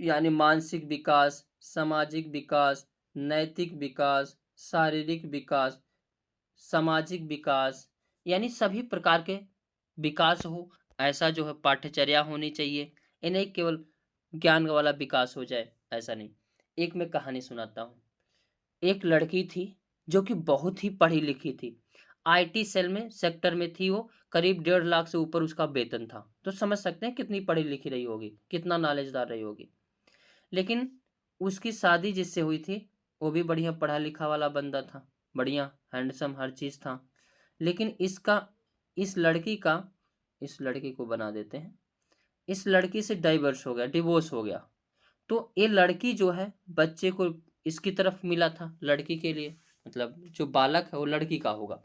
यानी मानसिक विकास, सामाजिक विकास, नैतिक विकास, शारीरिक विकास, सामाजिक विकास, यानी सभी प्रकार के विकास हो, ऐसा जो है पाठ्यचर्या होनी चाहिए। इन्हें केवल ज्ञान वाला विकास हो जाए ऐसा नहीं। एक मैं कहानी सुनाता हूँ। एक लड़की थी जो कि बहुत ही पढ़ी लिखी थी, आईटी सेल में सेक्टर में थी वो, करीब 1.5 लाख से ऊपर उसका वेतन था। तो समझ सकते हैं कितनी पढ़ी लिखी रही होगी, कितना नॉलेजदार रही होगी। लेकिन उसकी शादी जिससे हुई थी वो भी बढ़िया पढ़ा लिखा वाला बंदा था, बढ़िया हैंडसम हर चीज था। लेकिन इस लड़की को बना देते हैं, इस लड़की से डाइवर्स हो गया, डिवोर्स हो गया। तो ये लड़की जो है बच्चे को इसकी तरफ मिला था, लड़की के लिए, मतलब जो बालक है वो लड़की का होगा।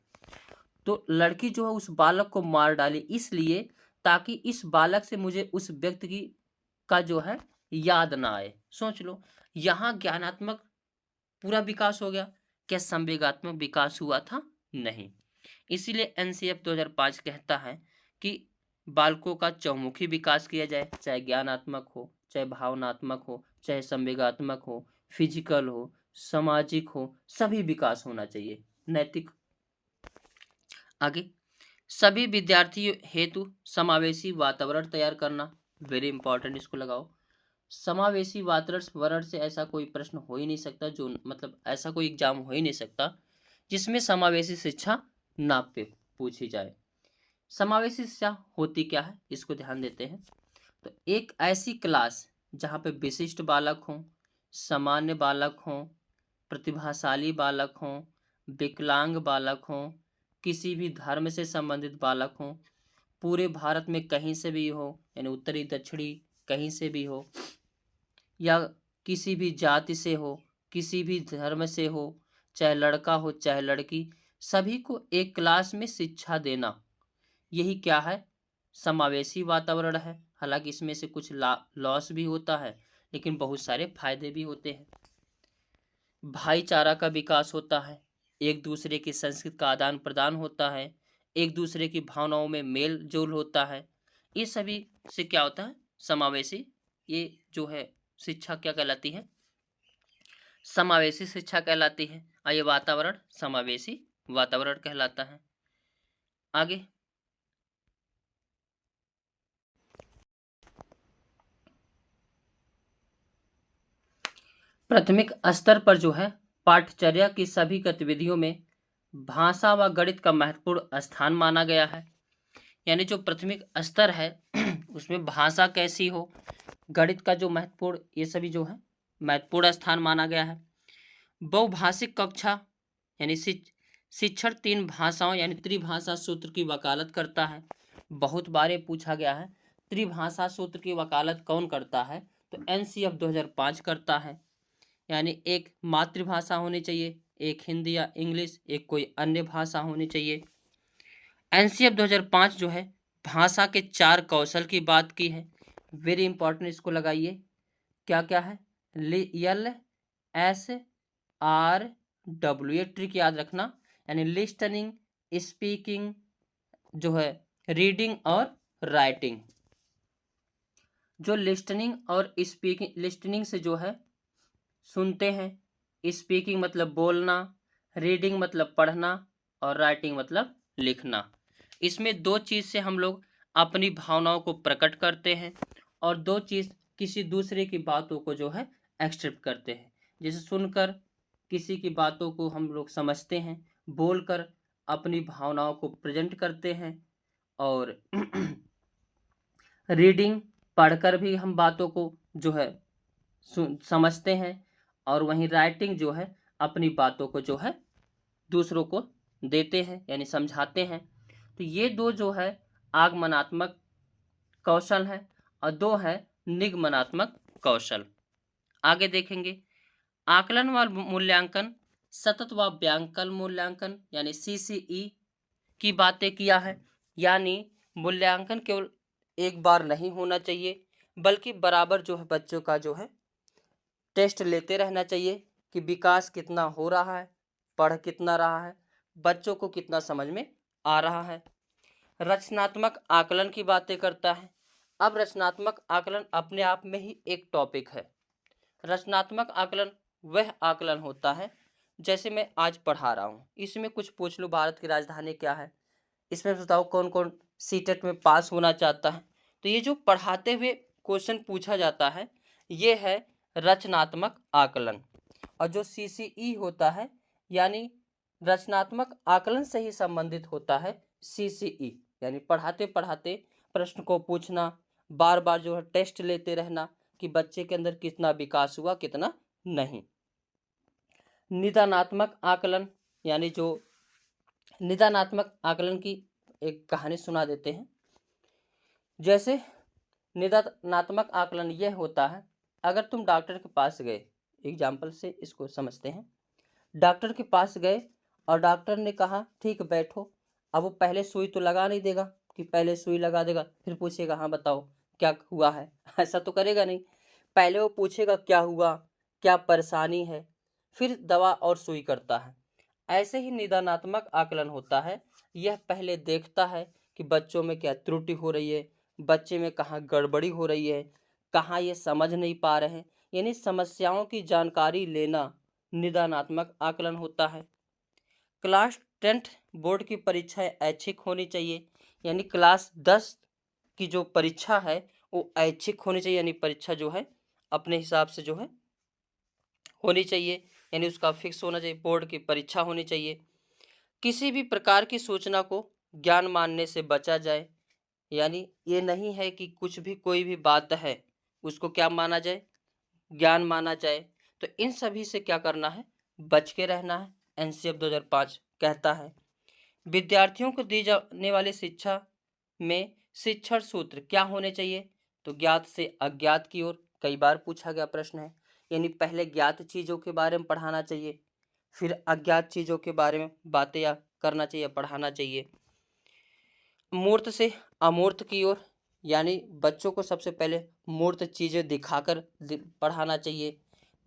तो लड़की जो है उस बालक को मार डाली, इसलिए ताकि इस बालक से मुझे उस व्यक्ति की का जो है याद ना आए। सोच लो, यहाँ ज्ञानात्मक पूरा विकास हो गया, क्या संवेगात्मक विकास हुआ था? नहीं। इसीलिए एनसीएफ 2005 कहता है कि बालकों का चहुमुखी विकास किया जाए, चाहे ज्ञानात्मक हो, चाहे भावनात्मक हो, चाहे संवेगात्मक हो, फिजिकल हो, सामाजिक हो, सभी विकास होना चाहिए, नैतिक। आगे, सभी विद्यार्थियों हेतु समावेशी वातावरण तैयार करना, वेरी इंपॉर्टेंट, इसको लगाओ। समावेशी वातावरण से ऐसा कोई प्रश्न हो ही नहीं सकता, जो मतलब ऐसा कोई एग्जाम हो ही नहीं सकता जिसमें समावेशी शिक्षा ना पे पूछी जाए। समावेशी शिक्षा होती क्या है, इसको ध्यान देते हैं। तो एक ऐसी क्लास जहाँ पे विशिष्ट बालक हों, सामान्य बालक हों, प्रतिभाशाली बालक हों, विकलांग बालक हों, किसी भी धर्म से संबंधित बालक हों, पूरे भारत में कहीं से भी हो, यानी उत्तरी दक्षिणी कहीं से भी हो, या किसी भी जाति से हो, किसी भी धर्म से हो, चाहे लड़का हो चाहे लड़की, सभी को एक क्लास में शिक्षा देना, यही क्या है, समावेशी वातावरण है। हालांकि इसमें से कुछ लॉस भी होता है, लेकिन बहुत सारे फायदे भी होते हैं। भाईचारा का विकास होता है, एक दूसरे की संस्कृति का आदान प्रदान होता है, एक दूसरे की भावनाओं में मेल जोल होता है। ये सभी से क्या होता है, समावेशी, ये जो है शिक्षा क्या कहलाती है, समावेशी शिक्षा कहलाती है। और ये वातावरण समावेशी वातावरण कहलाता है। आगे, प्राथमिक स्तर पर जो है पाठचर्या की सभी गतिविधियों में भाषा व गणित का महत्वपूर्ण स्थान माना गया है। यानी जो प्राथमिक स्तर है उसमें भाषा कैसी हो, गणित का जो महत्वपूर्ण, ये सभी जो है महत्वपूर्ण स्थान माना गया है। बहुभाषिक कक्षा यानी शिक्षण 3 भाषाओं यानी त्रिभाषा सूत्र की वकालत करता है। बहुत बार ये पूछा गया है, त्रिभाषा सूत्र की वकालत कौन करता है, तो एनसीएफ 2005 करता है। यानी एक मातृभाषा होनी चाहिए, एक हिंदी या इंग्लिश, एक कोई अन्य भाषा होनी चाहिए। एनसीएफ 2005 जो है भाषा के 4 कौशल की बात की है, वेरी इंपॉर्टेंट, इसको लगाइए। क्या क्या है, LSRW, ये ट्रिक याद रखना, यानी लिस्टनिंग, स्पीकिंग जो है, रीडिंग और राइटिंग। जो लिस्टनिंग और स्पीकिंग, लिस्टनिंग से जो है सुनते हैं, स्पीकिंग मतलब बोलना, रीडिंग मतलब पढ़ना, और राइटिंग मतलब लिखना। इसमें 2 चीज़ से हम लोग अपनी भावनाओं को प्रकट करते हैं, और 2 चीज़ किसी दूसरे की बातों को जो है एक्सेप्ट करते हैं। जैसे सुनकर किसी की बातों को हम लोग समझते हैं, बोलकर अपनी भावनाओं को प्रेजेंट करते हैं, और रीडिंग पढ़कर भी हम बातों को जो है समझते हैं, और वहीं राइटिंग जो है अपनी बातों को जो है दूसरों को देते हैं, यानी समझाते हैं। तो ये 2 जो है आगमनात्मक कौशल है, और 2 है निगमनात्मक कौशल। आगे देखेंगे, आकलन व मूल्यांकन, सतत व व्यांकन मूल्यांकन यानी CCE की बातें किया है। यानी मूल्यांकन केवल एक बार नहीं होना चाहिए, बल्कि बराबर जो है बच्चों का जो है टेस्ट लेते रहना चाहिए कि विकास कितना हो रहा है, पढ़ कितना रहा है, बच्चों को कितना समझ में आ रहा है। रचनात्मक आकलन की बातें करता है। अब रचनात्मक आकलन अपने आप में ही एक टॉपिक है। रचनात्मक आकलन वह आकलन होता है, जैसे मैं आज पढ़ा रहा हूँ, इसमें कुछ पूछ लूँ भारत की राजधानी क्या है, इसमें बताओ कौन कौन सीटेट में पास होना चाहता है। तो ये जो पढ़ाते हुए क्वेश्चन पूछा जाता है, ये है रचनात्मक आकलन। और जो CCE होता है, यानी रचनात्मक आकलन से ही संबंधित होता है CCE, यानी पढ़ाते पढ़ाते प्रश्न को पूछना, बार बार जो है टेस्ट लेते रहना कि बच्चे के अंदर कितना विकास हुआ कितना नहीं। निदानात्मक आकलन, यानी जो निदानात्मक आकलन की एक कहानी सुना देते हैं। जैसे निदानात्मक आकलन यह होता है, अगर तुम डॉक्टर के पास गए, एग्जाम्पल से इसको समझते हैं। डॉक्टर के पास गए और डॉक्टर ने कहा ठीक बैठो, अब वो पहले सुई तो लगा नहीं देगा, कि पहले सुई लगा देगा फिर पूछेगा हाँ बताओ क्या हुआ है, ऐसा तो करेगा नहीं। पहले वो पूछेगा क्या हुआ, क्या परेशानी है, फिर दवा और सुई करता है। ऐसे ही निदानात्मक आकलन होता है। यह पहले देखता है कि बच्चों में क्या त्रुटि हो रही है, बच्चे में कहाँ गड़बड़ी हो रही है, कहाँ ये समझ नहीं पा रहे हैं, यानी समस्याओं की जानकारी लेना निदानात्मक आकलन होता है। क्लास 10th बोर्ड की परीक्षाएं ऐच्छिक होनी चाहिए, यानी क्लास 10 की जो परीक्षा है वो ऐच्छिक होनी चाहिए, यानी परीक्षा जो है अपने हिसाब से जो है होनी चाहिए, यानी उसका फिक्स होना चाहिए, बोर्ड की परीक्षा होनी चाहिए। किसी भी प्रकार की सूचना को ज्ञान मानने से बचा जाए, यानी ये नहीं है कि कुछ भी कोई भी बात है उसको क्या माना जाए, ज्ञान माना जाए। तो इन सभी से क्या करना है, बच के रहना है, एनसीएफ 2005 कहता है। विद्यार्थियों को दी जाने वाली शिक्षा में शिक्षण सूत्र क्या होने चाहिए, तो ज्ञात से अज्ञात की ओर, कई बार पूछा गया प्रश्न है, यानी पहले ज्ञात चीज़ों के बारे में पढ़ाना चाहिए, फिर अज्ञात चीज़ों के बारे में बातें या करना चाहिए, पढ़ाना चाहिए। मूर्त से अमूर्त की ओर, यानी बच्चों को सबसे पहले मूर्त चीज़ें दिखाकर पढ़ाना चाहिए,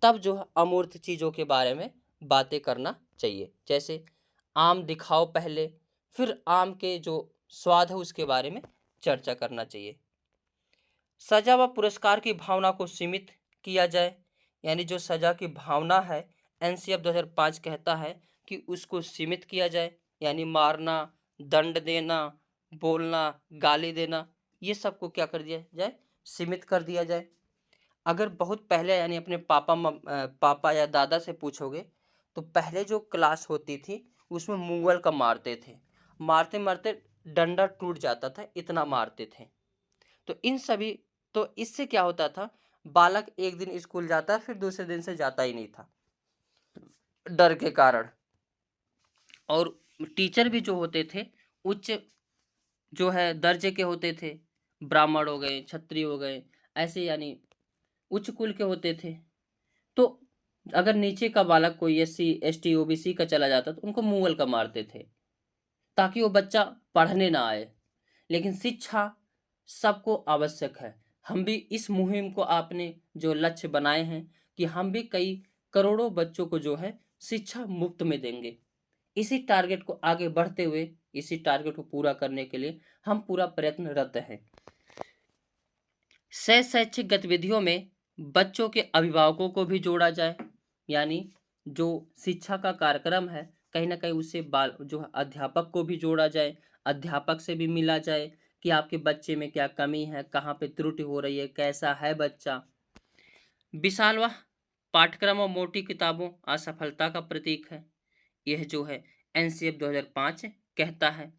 तब जो है अमूर्त चीज़ों के बारे में बातें करना चाहिए। जैसे आम दिखाओ पहले, फिर आम के जो स्वाद है उसके बारे में चर्चा करना चाहिए। सजा व पुरस्कार की भावना को सीमित किया जाए, यानी जो सजा की भावना है एनसीएफ 2005 कहता है कि उसको सीमित किया जाए, यानी मारना, दंड देना, बोलना, गाली देना, ये सबको क्या कर दिया जाए, सीमित कर दिया जाए। अगर बहुत पहले यानी अपने पापा या दादा से पूछोगे तो पहले जो क्लास होती थी उसमें मुगल का मारते थे, मारते मारते डंडा टूट जाता था, इतना मारते थे। तो इन सभी, तो इससे क्या होता था, बालक एक दिन स्कूल जाता फिर दूसरे दिन से जाता ही नहीं था डर के कारण। और टीचर भी जो होते थे उच्च जो है दर्जे के होते थे, ब्राह्मण हो गए, क्षत्रिय हो गए, ऐसे यानी उच्च कुल के होते थे। तो अगर नीचे का बालक कोई एससी एसटी ओबीसी का चला जाता तो उनको मुगल का मारते थे, ताकि वो बच्चा पढ़ने ना आए। लेकिन शिक्षा सबको आवश्यक है। हम भी इस मुहिम को आपने जो लक्ष्य बनाए हैं कि हम भी कई करोड़ों बच्चों को जो है शिक्षा मुफ्त में देंगे। इसी टारगेट को आगे बढ़ते हुए, इसी टारगेट को पूरा करने के लिए हम पूरा प्रयत्नरत हैं। शैक्षिक गतिविधियों में बच्चों के अभिभावकों को भी जोड़ा जाए, यानी जो शिक्षा का कार्यक्रम है कहीं ना कहीं उससे बाल जो है अध्यापक को भी जोड़ा जाए, अध्यापक से भी मिला जाए कि आपके बच्चे में क्या कमी है, कहाँ पे त्रुटि हो रही है, कैसा है बच्चा। विशाल व पाठ्यक्रम और मोटी किताबों असफलता का प्रतीक है, यह जो है एनसीएफ 2005 कहता है।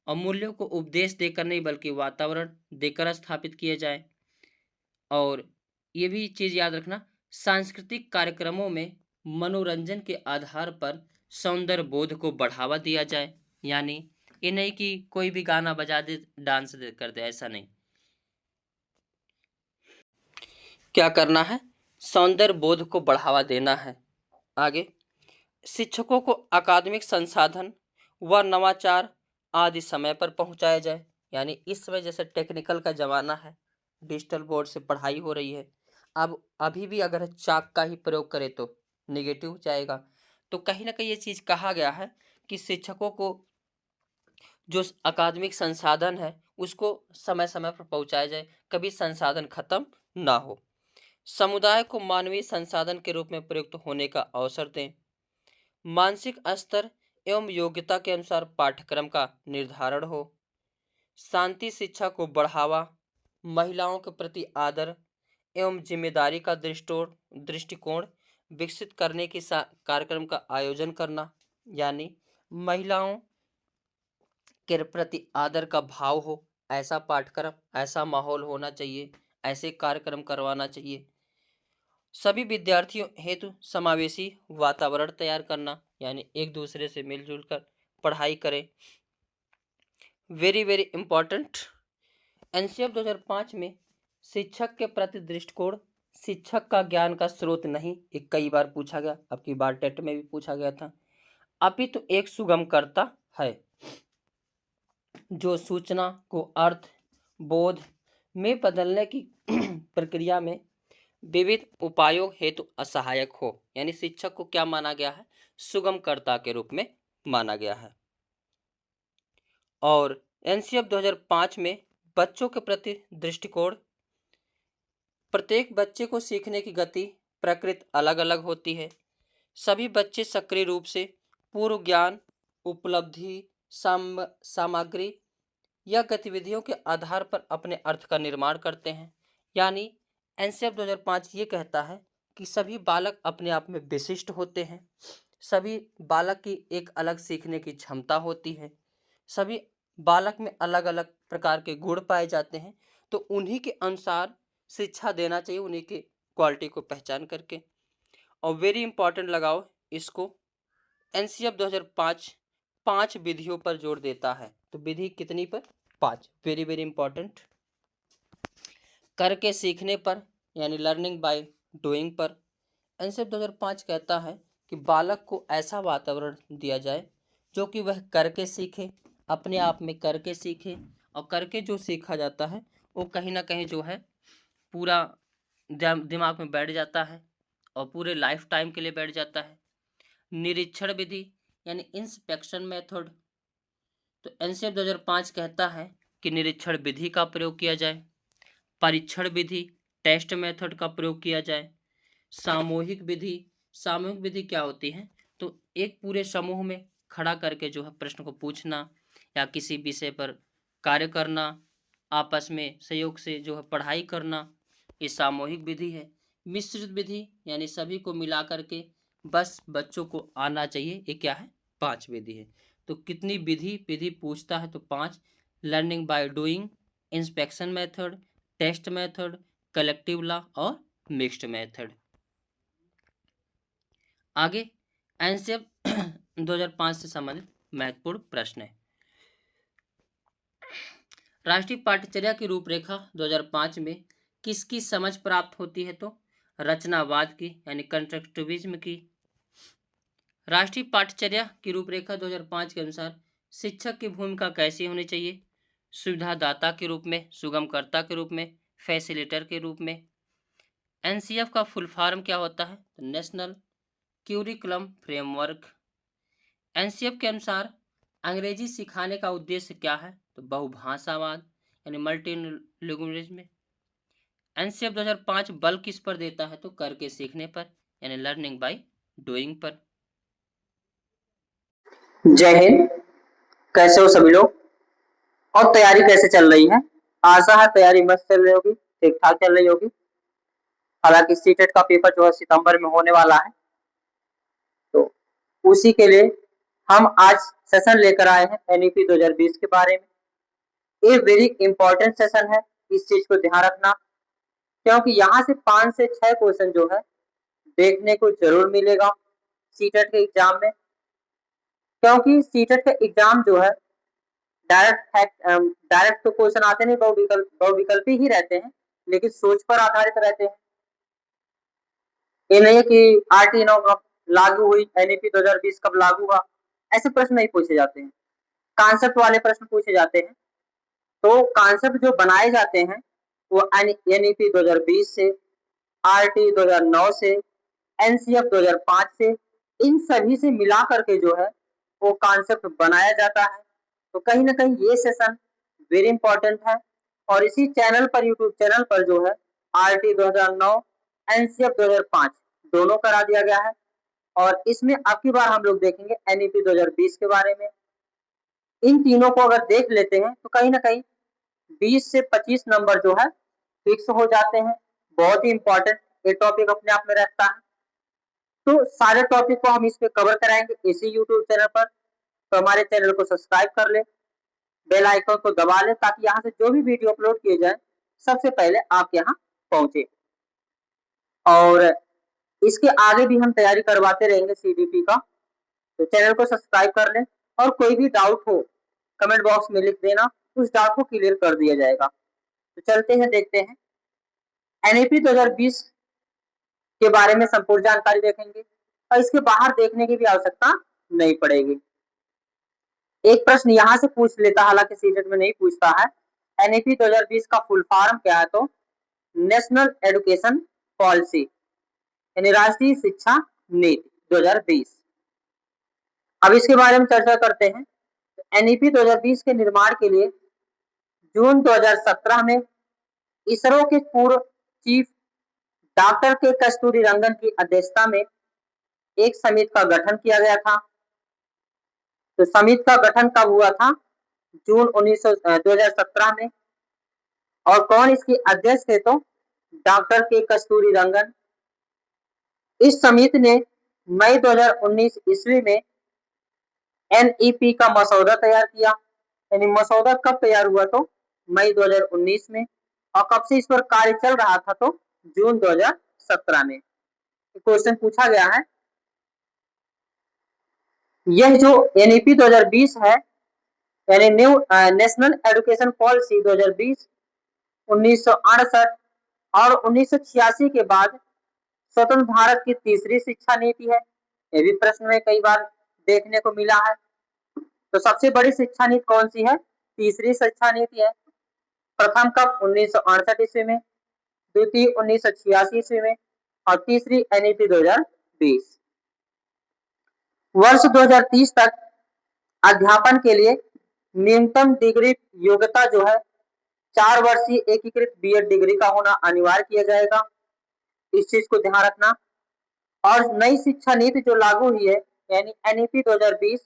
और मूल्यों को उपदेश देकर नहीं बल्कि वातावरण देकर स्थापित किए जाए। और ये भी चीज़ याद रखना, सांस्कृतिक कार्यक्रमों में मनोरंजन के आधार पर सौंदर्य बोध को बढ़ावा दिया जाए, यानी ये नहीं कि कोई भी गाना बजा दे डांस कर दे, ऐसा नहीं। क्या करना है, सौंदर्य बोध को बढ़ावा देना है। आगे शिक्षकों को अकादमिक संसाधन व नवाचार आदि समय पर पहुंचाया जाए, यानी इस समय जैसे टेक्निकल का ज़माना है, डिजिटल बोर्ड से पढ़ाई हो रही है, अब अभी भी अगर चाक का ही प्रयोग करें तो नेगेटिव जाएगा। तो कहीं ना कहीं ये चीज़ कहा गया है कि शिक्षकों को जो अकादमिक संसाधन है उसको समय समय पर पहुंचाया जाए, कभी संसाधन खत्म ना हो। समुदाय को मानवीय संसाधन के रूप में प्रयुक्त होने का अवसर दें। मानसिक स्तर एवं योग्यता के अनुसार पाठ्यक्रम का निर्धारण हो। शांति शिक्षा को बढ़ावा, महिलाओं के प्रति आदर एवं जिम्मेदारी का दृष्टिकोण विकसित करने के कार्यक्रम का आयोजन करना, यानी महिलाओं के प्रति आदर का भाव हो, ऐसा पाठ्यक्रम, ऐसा माहौल होना चाहिए, ऐसे कार्यक्रम करवाना चाहिए। सभी विद्यार्थियों हेतु समावेशी वातावरण तैयार करना, यानी एक दूसरे से मिलजुल कर पढ़ाई करें। वेरी वेरी इंपॉर्टेंट, एनसीएफ 2005 में शिक्षक के प्रति दृष्टिकोण शिक्षक का ज्ञान का स्रोत नहीं, एक कई बार पूछा गया, अब की बार टेट में भी पूछा गया था, अपितु एक सुगमकर्ता है। जो सूचना को अर्थ बोध में बदलने की प्रक्रिया में विविध उपायों हेतु असहायक हो। यानी शिक्षक को क्या माना गया है? सुगमकर्ता के रूप में माना गया है। और एनसीएफ 2005 में बच्चों के प्रति दृष्टिकोण, प्रत्येक बच्चे को सीखने की गति प्रकृति अलग अलग होती है। सभी बच्चे सक्रिय रूप से पूर्व ज्ञान, उपलब्धि, सामग्री या गतिविधियों के आधार पर अपने अर्थ का निर्माण करते हैं। यानी एनसीएफ 2005 ये कहता है कि सभी बालक अपने आप में विशिष्ट होते हैं, सभी बालक की एक अलग सीखने की क्षमता होती है, सभी बालक में अलग अलग प्रकार के गुण पाए जाते हैं, तो उन्हीं के अनुसार शिक्षा देना चाहिए, उन्हीं के क्वालिटी को पहचान करके। और वेरी इंपॉर्टेंट लगाओ इसको, एनसीएफ 2005 5 विधियों पर जोर देता है। तो विधि कितनी पर? 5। Very very important. करके सीखने पर यानी लर्निंग बाय डूइंग पर एनसीएफ 2005 कहता है कि बालक को ऐसा वातावरण दिया जाए जो कि वह करके सीखे, अपने आप में करके सीखे, और करके जो सीखा जाता है वो कहीं ना कहीं जो है पूरा दिमाग में बैठ जाता है और पूरे लाइफ टाइम के लिए बैठ जाता है। निरीक्षण विधि यानी इंस्पेक्शन मेथड, तो एनसीएफ 2005 कहता है कि निरीक्षण विधि का प्रयोग किया जाए, परीक्षण विधि टेस्ट मेथड का प्रयोग किया जाए, सामूहिक विधि, सामूहिक विधि क्या होती है? तो एक पूरे समूह में खड़ा करके जो है प्रश्न को पूछना या किसी विषय पर कार्य करना, आपस में सहयोग से जो है पढ़ाई करना, ये सामूहिक विधि है। मिश्रित विधि यानी सभी को मिला करके बस बच्चों को आना चाहिए, ये क्या है? 5 विधि है। तो कितनी विधि पूछता है? तो 5। Learning by doing, inspection method, test method, collective law और मिक्स्ड मेथड। आगे एनसीएफ 2005 से संबंधित महत्वपूर्ण प्रश्न है। राष्ट्रीय पाठ्यचर्या की रूपरेखा 2005 में किसकी समझ प्राप्त होती है? तो रचनावाद की यानी कंस्ट्रक्टिविज्म की। राष्ट्रीय पाठ्यचर्या की रूपरेखा 2005 के अनुसार शिक्षक की भूमिका कैसी होनी चाहिए? सुविधादाता के रूप में, सुगमकर्ता के रूप में, फैसिलिटेटर के रूप में। एनसीएफ का फुल फॉर्म क्या होता है? National curriculum framework. एनसीएफ के अनुसार अंग्रेजी सिखाने का उद्देश्य क्या है? तो बहुभाषावाद यानी मल्टीलिंगुअलिज्म। एनसीएफ 2005 बल किस पर देता है? तो करके सीखने पर यानी लर्निंग बाय डूइंग पर। जय हिंद। कैसे हो सभी लोग और तैयारी कैसे चल रही है? आशा है तैयारी मस्त चल रही होगी, ठीक ठाक चल रही होगी। हालांकि सीटेट का पेपर जो है सितंबर में होने वाला है, तो उसी के लिए हम आज सेशन लेकर आए हैं एनईपी 2020 के बारे में। ये वेरी इंपॉर्टेंट सेशन है, इस चीज को ध्यान रखना, क्योंकि यहाँ से 5 से 6 क्वेश्चन जो है देखने को जरूर मिलेगा सीटेट के एग्जाम में। क्योंकि सीटेट का एग्जाम जो है डायरेक्ट तो क्वेश्चन आते नहीं, बहुविकल्पी ही रहते हैं, लेकिन सोच पर आधारित रहते हैं। ये नहीं है कि आरटी कब लागू हुई, एनईपी 2020 कब लागू हुआ, ऐसे प्रश्न नहीं पूछे जाते हैं। कॉन्सेप्ट वाले प्रश्न पूछे जाते हैं। तो कॉन्सेप्ट जो बनाए जाते हैं वो एनईपी 2020 से, आरटी 2009 से, एनसीएफ 2005 से, इन सभी से मिला करके जो है वो कॉन्सेप्ट बनाया जाता है। तो कहीं ना कहीं ये सेशन वेरी इंपॉर्टेंट है। और इसी चैनल पर, यूट्यूब चैनल पर जो है आरटी 2009, एनसीएफ 2005 दोनों करा दिया गया है। और इसमें अब की बार हम लोग देखेंगे एनईपी 2020 के बारे में। इन तीनों को अगर देख लेते हैं तो कहीं ना कहीं 20 से 25 नंबर जो है फिक्स हो जाते हैं। बहुत ही इंपॉर्टेंट ये टॉपिक अपने आप में रहता है। तो सारे टॉपिक को हम इस पे कवर कराएंगे इसी यूट्यूब चैनल पर। तो हमारे चैनल को सब्सक्राइब कर ले, बेल आइकन को दबा ले, ताकि यहाँ से जो भी वीडियो अपलोड किए जाए सबसे पहले आप यहाँ पहुंचे। और इसके आगे भी हम तैयारी करवाते रहेंगे सीडीपी का। तो चैनल को सब्सक्राइब कर लें, और कोई भी डाउट हो कमेंट बॉक्स में लिख देना, उस डाउट को क्लियर कर दिया जाएगा। तो चलते हैं, देखते हैं एनईपी 2020 के बारे में संपूर्ण जानकारी देखेंगे, और इसके बाहर देखने की भी आवश्यकता नहीं पड़ेगी। एक प्रश्न यहाँ से पूछ लेता, हालांकि सीटेट में नहीं पूछता है, एनईपी 2020 का फुल फॉर्म क्या है? तो नेशनल एजुकेशन पॉलिसी यानी राष्ट्रीय शिक्षा नीति 2020। अब इसके बारे में चर्चा करते हैं। एनईपी 2020 के निर्माण के लिए जून 2017 में इसरो के पूर्व चीफ डॉक्टर के कस्तूरी रंगन की अध्यक्षता में एक समिति का गठन किया गया था। तो समिति का गठन कब हुआ था? जून 2017 में। और कौन इसकी अध्यक्ष थे? तो डॉक्टर के कस्तूरी रंगन। इस समिति ने मई 2019 ईस्वी में एनईपी का मसौदा तैयार किया। यानी मसौदा कब तैयार हुआ? तो मई 2019 में। और कब से इस पर कार्य चल रहा था? तो जून 2017 में। क्वेश्चन पूछा गया है, यह जो एनईपी 2020 है यानी न्यू नेशनल एजुकेशन पॉलिसी 2020 1968 और 1986 के बाद स्वतंत्र भारत की तीसरी शिक्षा नीति है। ये भी प्रश्न में कई बार देखने को मिला है। तो सबसे बड़ी शिक्षा नीति कौन सी है? तीसरी शिक्षा नीति है। प्रथम कब? 1968 ईस्वी में, द्वितीय 1986 ईस्वी में और तीसरी एनईपी 2020। वर्ष 2030 तक अध्यापन के लिए न्यूनतम डिग्री योग्यता जो है 4 वर्षीय एकीकृत बीएड डिग्री का होना अनिवार्य किया जाएगा। इस चीज को ध्यान रखना। और नई शिक्षा नीति जो लागू हुई है यानी एनईपी 2020,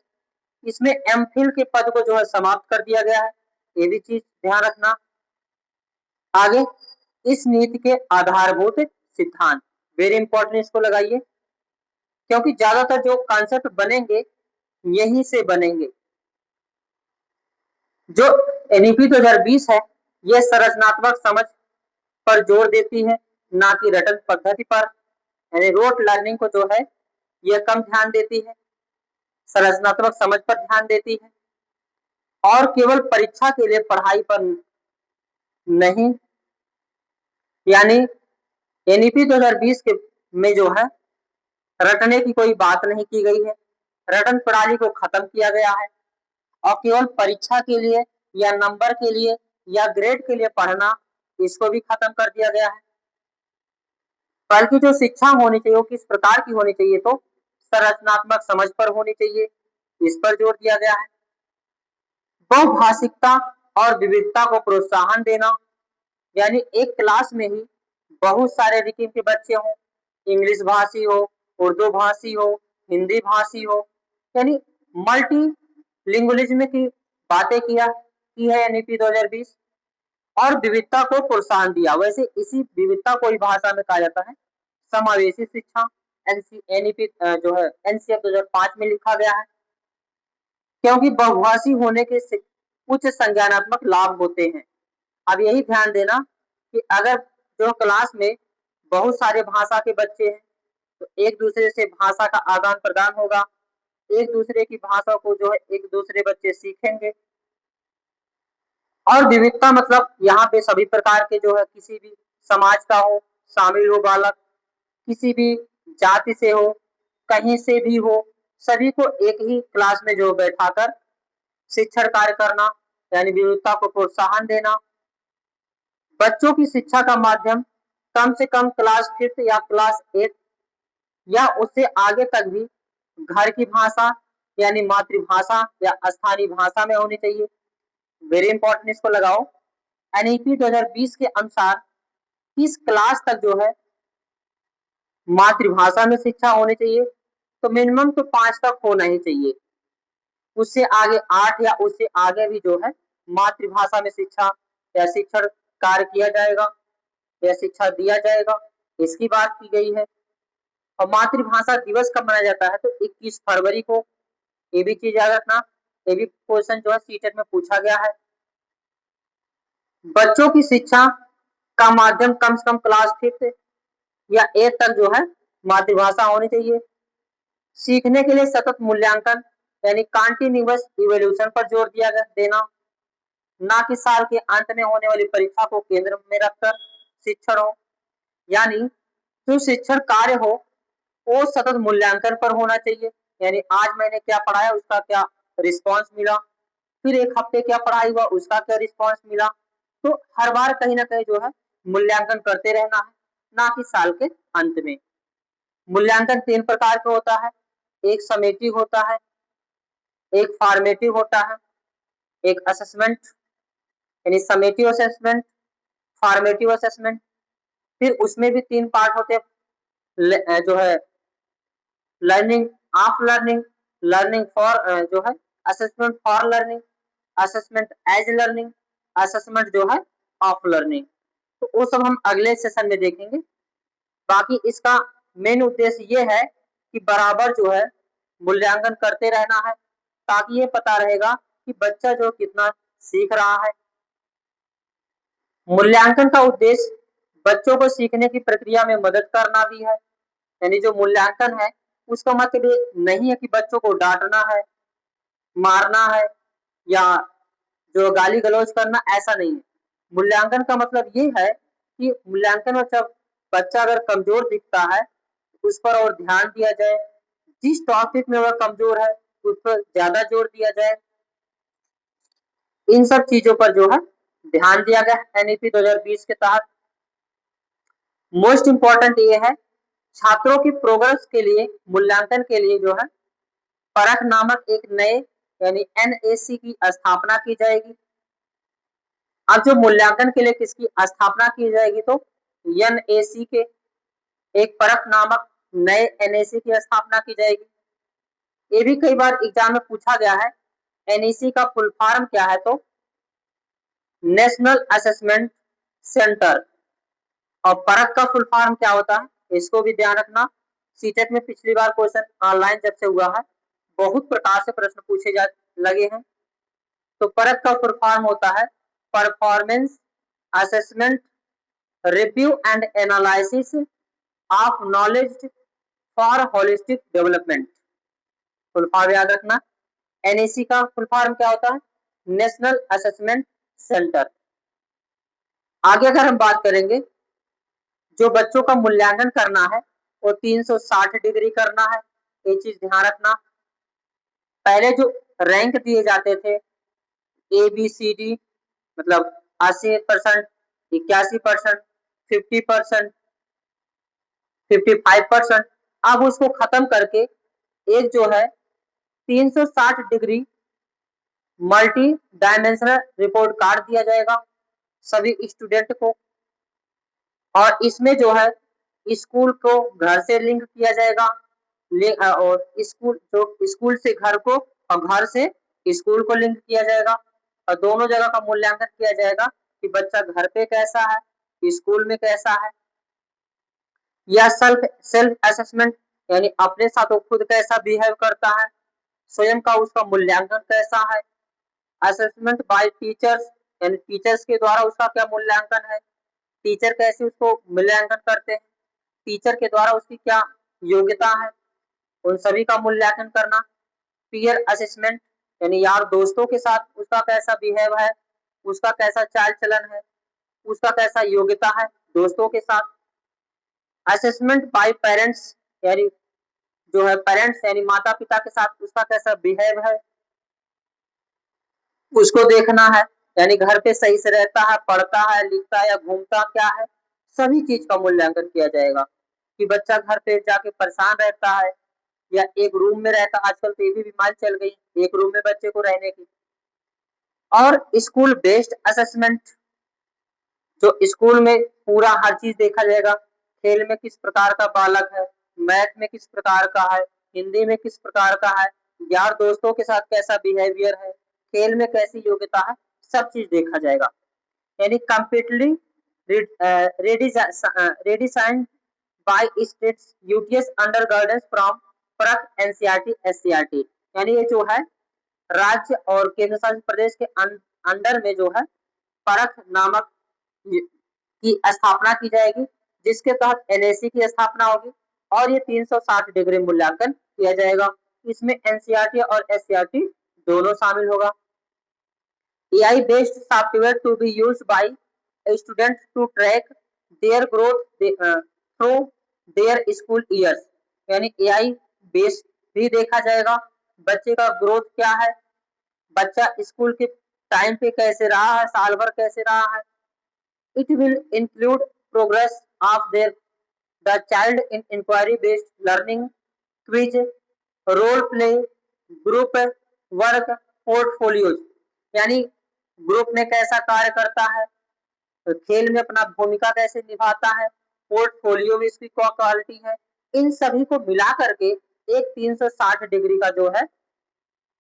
इसमें एमफिल के पद को जो है समाप्त कर दिया गया है। ये भी चीज ध्यान रखना। आगे इस नीति के आधारभूत सिद्धांत, वेरी इंपॉर्टेंट, इसको लगाइए क्योंकि ज्यादातर जो कॉन्सेप्ट बनेंगे यहीं से बनेंगे। जो एनईपी 2020 है यह संरचनात्मक समझ पर जोर देती है, ना कि रटन पद्धति पर। यानी रोट लर्निंग को जो है यह कम ध्यान देती है, संरचनात्मक समझ पर ध्यान देती है और केवल परीक्षा के लिए पढ़ाई पर नहीं। यानी एनईपी 2020 के में जो है रटने की कोई बात नहीं की गई है, रटन प्रणाली को खत्म किया गया है और केवल परीक्षा के लिए या नंबर के लिए या ग्रेड के लिए पढ़ना, इसको भी खत्म कर दिया गया है। बल्कि जो शिक्षा होनी चाहिए वो किस प्रकार की होनी चाहिए? तो संरचनात्मक समझ पर होनी चाहिए, इस पर जोर दिया गया है। बहुभाषिकता और विविधता को प्रोत्साहन देना, यानी एक क्लास में ही बहुत सारे रिकिम के बच्चे हों, इंग्लिश भाषी हो, उर्दू भाषी हो, हिंदी भाषी हो, यानी मल्टी लिंगुअलिज्म की बातें की है एनईपी 2020 और विविधता को प्रोत्साहन दिया। वैसे इसी विविधता को ही भाषा में कहा जाता है समावेशी शिक्षा। एनईपी जो है एनसीएफ 2005 में लिखा गया है, क्योंकि बहुभाषी होने के उच्च संज्ञानात्मक लाभ होते हैं। अब यही ध्यान देना कि अगर जो क्लास में बहुत सारे भाषा के बच्चे हैं तो एक दूसरे से भाषा का आदान प्रदान होगा, एक दूसरे की भाषा को जो है एक दूसरे बच्चे सीखेंगे। और विविधता मतलब यहाँ पे सभी प्रकार के जो है किसी भी समाज का हो शामिल हो बालक, किसी भी जाति से हो, कहीं से भी हो, सभी को एक ही क्लास में जो बैठाकर शिक्षण कार्य करना, यानी विविधता को प्रोत्साहन देना। बच्चों की शिक्षा का माध्यम कम से कम क्लास 5 या क्लास 8 या उससे आगे तक भी घर की भाषा यानी मातृभाषा या स्थानीय भाषा में होनी चाहिए। वेरी इंपॉर्टेंट, इसको लगाओ। एनईपी 2020 के अनुसार किस क्लास तक जो है मातृभाषा में शिक्षा होनी चाहिए? तो मिनिमम तो 5 तक होना ही चाहिए, उससे आगे 8 या उससे आगे भी जो है मातृभाषा में शिक्षा या शिक्षण कार्य किया जाएगा या शिक्षा दिया जाएगा, इसकी बात की गई है। और मातृभाषा दिवस कब मनाया जाता है? तो 21 फरवरी को। ये भी चीज याद रखना, ये भी क्वेश्चन जो है सीटेट में पूछा गया है। बच्चों की शिक्षा का माध्यम कम से कम क्लास 5 या 8 तक जो है मातृभाषा होनी चाहिए। सीखने के लिए सतत मूल्यांकन यानी कंटीन्यूअस इवोल्यूशन पर जोर दिया देना, ना कि साल के अंत में होने वाली परीक्षा को केंद्र में रखकर शिक्षण हो। यानी जो शिक्षण कार्य हो वो सतत मूल्यांकन पर होना चाहिए, यानी आज मैंने क्या पढ़ाया उसका क्या रिस्पॉन्स मिला, फिर एक हफ्ते क्या पढ़ाई हुआ उसका क्या रिस्पॉन्स मिला। तो हर बार कहीं ना कहीं जो है मूल्यांकन करते रहना है, ना कि साल के अंत में। मूल्यांकन 3 प्रकार का होता है, एक समेटिव होता है, एक फॉर्मेटिव होता है, एक असेसमेंट यानी समेटिव असेसमेंट, फॉर्मेटिव असेसमेंट। फिर उसमें भी 3 पार्ट होते हैं, जो है learning of learning, learning for जो है assessment for learning, assessment as learning, assessment जो है ऑफ लर्निंग। तो वो सब हम अगले सेशन में देखेंगे। बाकी इसका मेन उद्देश्य ये है कि बराबर जो है मूल्यांकन करते रहना है, ताकि ये पता रहेगा कि बच्चा जो कितना सीख रहा है। मूल्यांकन का उद्देश्य बच्चों को सीखने की प्रक्रिया में मदद करना भी है। यानी जो मूल्यांकन है उसका मतलब ये नहीं है कि बच्चों को डांटना है, मारना है या जो गाली गलौज करना, ऐसा नहीं है। मूल्यांकन का मतलब ये है कि मूल्यांकन में जब बच्चा अगर कमजोर दिखता है उस पर और ध्यान दिया जाए, जिस टॉपिक में वह कमजोर है उस पर ज्यादा जोर दिया जाए। इन सब चीजों पर जो है ध्यान दिया गया एनईपी 2020 के तहत। मोस्ट इम्पोर्टेंट ये है, छात्रों की प्रोग्रेस के लिए मूल्यांकन के लिए जो है परख नामक एक नए यानी एनएसी की स्थापना की जाएगी। अब जो मूल्यांकन के लिए किसकी स्थापना की जाएगी, तो एनएसी के एक परख नामक नए एनएसी की स्थापना की जाएगी। ये भी कई बार एग्जाम में पूछा गया है, एनईसी का फुल फॉर्म क्या है, तो नेशनल असेसमेंट सेंटर। और परख का फुल फॉर्म क्या होता है, इसको भी ध्यान रखना। सीटेट में पिछली बार क्वेश्चन ऑनलाइन जब से हुआ है बहुत प्रकार से प्रश्न पूछे जा लगे हैं। तो परख का फुल फॉर्म होता है performance assessment review and analysis of knowledge for holistic development. Full form याद रखना। एनईसी का फुल फॉर्म क्या होता है, नेशनल असेसमेंट सेंटर। आगे अगर हम बात करेंगे, जो बच्चों का मूल्यांकन करना है वो 360 डिग्री करना है, ये चीज ध्यान रखना। पहले जो रैंक दिए जाते थे ABCD, मतलब 80%, 81%, 50%, 55%, अब उसको खत्म करके एक जो है 360 degree multi dimensional report card दिया जाएगा सभी स्टूडेंट को। और इसमें जो है स्कूल को घर से लिंक किया जाएगा, और स्कूल से घर को और घर से स्कूल को लिंक किया जाएगा। और दोनों जगह का मूल्यांकन किया जाएगा कि बच्चा घर पे कैसा है, स्कूल में कैसा है। या सेल्फ असेसमेंट यानी अपने साथ वो खुद कैसा बिहेव करता है, स्वयं का उसका मूल्यांकन कैसा है। असेसमेंट बाय टीचर्स यानी टीचर्स के द्वारा उसका क्या मूल्यांकन है, टीचर कैसे उसको मूल्यांकन करते हैं, टीचर के द्वारा उसकी क्या योग्यता है, उन सभी का मूल्यांकन करना। पीयर असेसमेंट यानी यार दोस्तों के साथ उसका कैसा बिहेव है, उसका कैसा चाल चलन है, उसका कैसा योग्यता है दोस्तों के साथ। असेसमेंट बाय पेरेंट्स यानी जो है पेरेंट्स यानी माता पिता के साथ उसका कैसा बिहेव है, उसको देखना है। यानी घर पे सही से रहता है, पढ़ता है, लिखता है या घूमता क्या है, सभी चीज का मूल्यांकन किया जाएगा। कि बच्चा घर पे जाके परेशान रहता है या एक रूम में रहता, आजकल तो ये भी बीमारी चल गई एक रूम में बच्चे को रहने की। और स्कूल बेस्ड असेसमेंट, जो स्कूल में पूरा हर चीज देखा जाएगा, खेल में किस प्रकार का बालक है, मैथ में किस प्रकार का है, हिंदी में किस प्रकार का है, यार दोस्तों के साथ कैसा बिहेवियर है, खेल में कैसी योग्यता है, सब चीज देखा जाएगा। यानी completely redesigned by states UTs under guidance from Parakh NCERT SCERT. यानी ये जो है राज्य और केंद्र शासित प्रदेश के अंडर में जो है परख नामक की स्थापना की जाएगी, जिसके तहत एनएसी की स्थापना होगी और ये 360 डिग्री मूल्यांकन किया जाएगा। इसमें एनसीईआरटी और एससीईआरटी दोनों शामिल होगा। AI based software to be used by students to track their growth through their school years। यानी AI बेस्ड भी देखा जाएगा, बच्चे का ग्रोथ क्या है, बच्चा स्कूल के टाइम पे कैसे रहा है, साल भर कैसे रहा है। It will include progress of their the child in inquiry based learning, quiz, role play, group work, portfolios, यानी ग्रुप में कैसा कार्य करता है, तो खेल में अपना भूमिका कैसे निभाता है, पोर्टफोलियो में इसकी क्या क्वालिटी है। इन सभी को मिला करके एक 360 डिग्री का जो है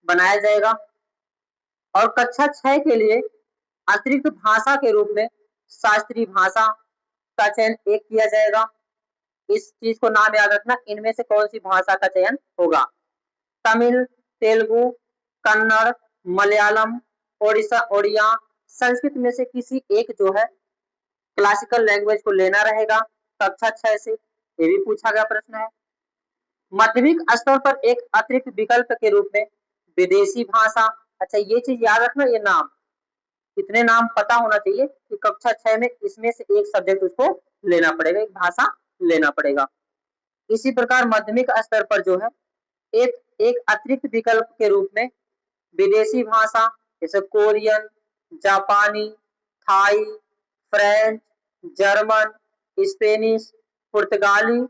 बनाया जाएगा। और कक्षा 6 के लिए अतिरिक्त भाषा के रूप में शास्त्रीय भाषा का चयन एक किया जाएगा। इस चीज को नाम याद रखना, इनमें से कौन सी भाषा का चयन होगा। तमिल, तेलुगु, कन्नड़, मलयालम, ओडिया, संस्कृत में से किसी एक जो है क्लासिकल लैंग्वेज को लेना रहेगा कक्षा 6 से, ये भी पूछा गया प्रश्न है। माध्यमिक स्तर पर एक अतिरिक्त विकल्प के रूप में विदेशी भाषा, अच्छा ये चीज याद रखना, ये नाम, इतने नाम पता होना चाहिए कि कक्षा 6 में इसमें से एक सब्जेक्ट उसको लेना पड़ेगा, एक भाषा लेना पड़ेगा। इसी प्रकार माध्यमिक स्तर पर जो है एक एक अतिरिक्त विकल्प के रूप में विदेशी भाषा जैसे कोरियन, जापानी, थाई, फ्रेंच, जर्मन, स्पेनिश, पुर्तगाली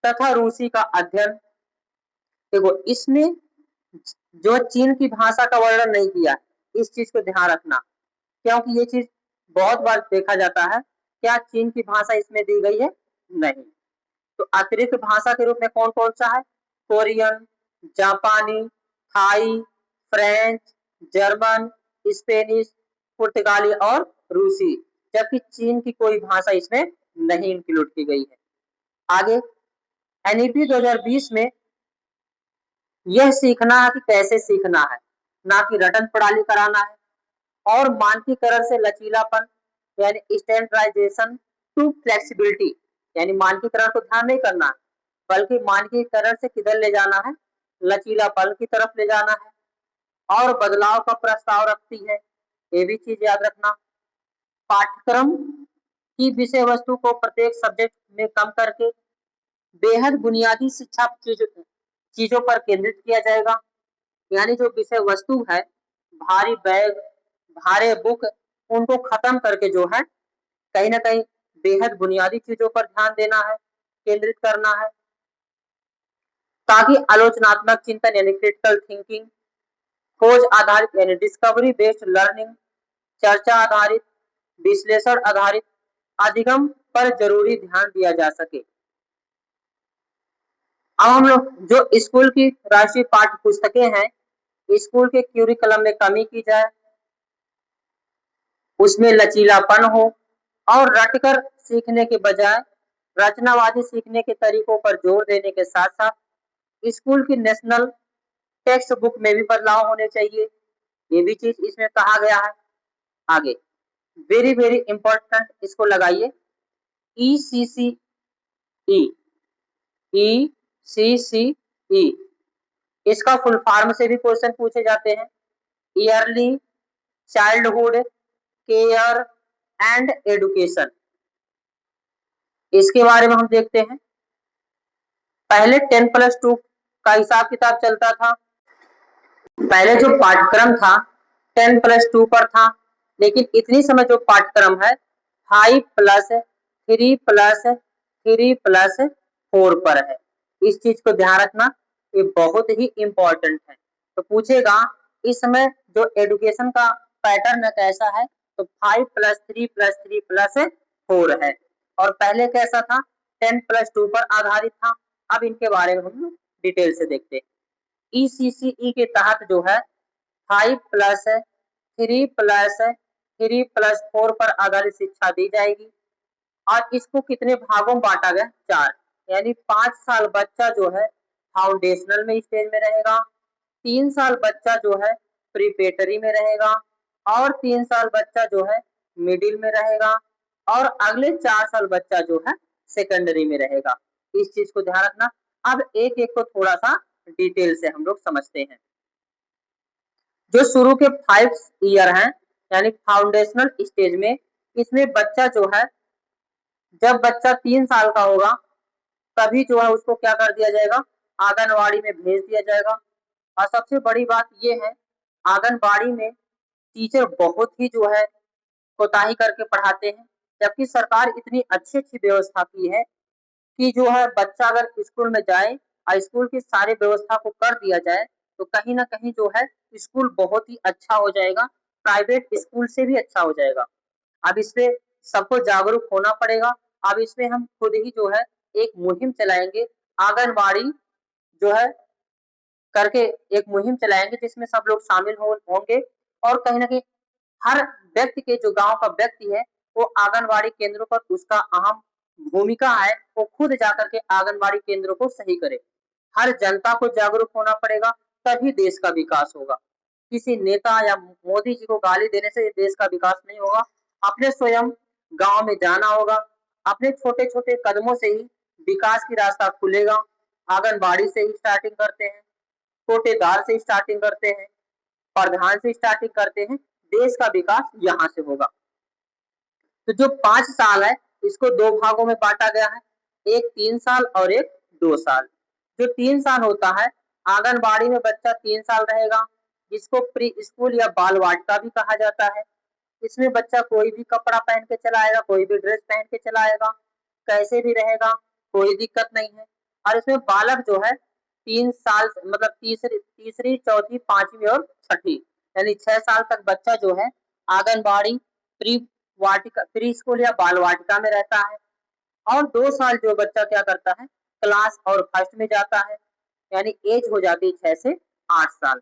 तथा रूसी का अध्ययन। देखो इसमें जो चीन की भाषा का वर्णन नहीं किया, इस चीज को ध्यान रखना, क्योंकि ये चीज बहुत बार देखा जाता है, क्या चीन की भाषा इसमें दी गई है, नहीं। तो अतिरिक्त भाषा के रूप में कौन कौन सा है, कोरियन, जापानी, थाई, फ्रेंच, जर्मन, स्पेनिश, पुर्तगाली और रूसी, जबकि चीन की कोई भाषा इसमें नहीं इंक्लूड की गई है। आगे एनईपी 2020 में यह सीखना है कि कैसे सीखना है, ना कि रटन प्रणाली कराना है, और मानकीकरण से लचीलापन यानी स्टैंडर्डाइजेशन टू फ्लेक्सिबिलिटी, यानी मानकीकरण को ध्यान नहीं करना है, बल्कि मानकीकरण से किधर ले जाना है, लचीलापन की तरफ ले जाना है, और बदलाव का प्रस्ताव रखती है, ये भी चीज याद रखना। पाठ्यक्रम की विषय वस्तु को प्रत्येक सब्जेक्ट में कम करके बेहद बुनियादी शिक्षा चीजों पर केंद्रित किया जाएगा, यानी जो विषय वस्तु है, भारी बैग, भारे बुक, उनको खत्म करके जो है कहीं ना कहीं बेहद बुनियादी चीजों पर ध्यान देना है, केंद्रित करना है, ताकि आलोचनात्मक चिंतन यानी क्रिटिकल थिंकिंग, खोज आधारित यानी डिस्कवरी बेस्ड लर्निंग, चर्चा आधारित, विश्लेषण आधारित अधिगम पर जरूरी ध्यान दिया जा सके। अब हम लोग जो स्कूल की राष्ट्रीय पाठ्य पुस्तकें हैं, स्कूल के क्यूरिकुलम में कमी की जाए, उसमें लचीलापन हो, और रटकर सीखने के बजाय रचनावादी सीखने के तरीकों पर जोर देने के साथ साथ स्कूल की नेशनल टेक्स्ट बुक में भी बदलाव होने चाहिए, ये भी चीज इसमें कहा गया है। आगे वेरी वेरी इंपॉर्टेंट, इसको लगाइए, ECCE, ECCE, इसका फुल फॉर्म से भी क्वेश्चन पूछे जाते हैं, yearly childhood care and education. इसके बारे में हम देखते हैं। पहले 10+2 का हिसाब किताब चलता था, पहले जो पाठ्यक्रम था 10+2 पर था, लेकिन इतनी समय जो पाठ्यक्रम है 5+3+3+4 पर है। इस चीज को ध्यान रखना, ये बहुत ही इंपॉर्टेंट है। तो पूछेगा इस समय जो एडुकेशन का पैटर्न कैसा है, तो 5+3+3+4 है, और पहले कैसा था, 10+2 पर आधारित था। अब इनके बारे में हम डिटेल से देखते हैं। ECCE के तहत जो है 5+3+3+4 पर आधारित शिक्षा दी जाएगी, और इसको कितने भागों में बांटा गया, 4, यानी 5 साल बच्चा जो है फाउंडेशनल में स्टेज में रहेगा, 3 साल बच्चा जो है प्रीपेटरी में रहेगा, और 3 साल बच्चा जो है मिडिल में रहेगा, और अगले 4 साल बच्चा जो है सेकेंडरी में रहेगा। इस चीज को ध्यान रखना। अब एक एक को थोड़ा सा डिटेल से हम लोग समझते हैं। जो शुरू के 5 ईयर हैं, यानी फाउंडेशनल स्टेज में, इसमें बच्चा जो है, जब बच्चा 3 साल का होगा तभी जो है उसको क्या कर दिया जाएगा, आंगनवाड़ी में भेज दिया जाएगा। और सबसे बड़ी बात ये है, आंगनबाड़ी में टीचर बहुत ही जो है कोताही करके पढ़ाते हैं, जबकि सरकार इतनी अच्छी-अच्छी व्यवस्था की है कि जो है बच्चा अगर स्कूल में जाए और स्कूल की सारी व्यवस्था को कर दिया जाए, तो कहीं न कहीं जो है स्कूल बहुत ही अच्छा हो जाएगा, प्राइवेट स्कूल से भी अच्छा हो जाएगा। अब इसपे सबको जागरूक होना पड़ेगा। अब इसमें हम खुद ही जो है एक मुहिम चलाएँगे, आंगनबाड़ी जो है करके एक मुहिम चलाएँगे जिसमें सब लोग शामिल होंगे और कहीं न कहीं हर व्यक्ति के जो गाँव का व्यक्ति है, वो आंगनबाड़ी केंद्रों पर उसका अहम भूमिका है, वो खुद जाकर के आंगनबाड़ी केंद्रों को सही करे। हर जनता को जागरूक होना पड़ेगा, तभी देश का विकास होगा। किसी नेता या मोदी जी को गाली देने से देश का विकास नहीं होगा। अपने स्वयं गाँव में जाना होगा, अपने छोटे-छोटे कदमों से ही विकास की रास्ता खुलेगा। आंगनबाड़ी से ही स्टार्टिंग करते हैं, कोटेदार से स्टार्टिंग करते हैं, प्रधान से स्टार्टिंग करते हैं, देश का विकास यहाँ से होगा। तो जो 5 साल है, इसको 2 भागों में बाँटा गया है, एक 3 साल और एक 2 साल। जो 3 साल होता है, आंगनबाड़ी में बच्चा 3 साल रहेगा, जिसको प्री स्कूल या बाल वाटिका भी कहा जाता है। इसमें बच्चा कोई भी कपड़ा पहन के चला आएगा, कोई भी ड्रेस पहन के चला आएगा, कैसे भी रहेगा, कोई दिक्कत नहीं है। और इसमें बालक जो है 3 साल मतलब तीसरी, चौथी, 5वीं और छठी यानी 6 साल तक बच्चा जो है आंगनबाड़ी, प्री प्री स्कूल या बाल वाटिका में रहता है और 2 साल जो बच्चा क्या करता है, क्लास और फर्स्ट में जाता है, यानी एज हो जाती है 6 से 8 साल।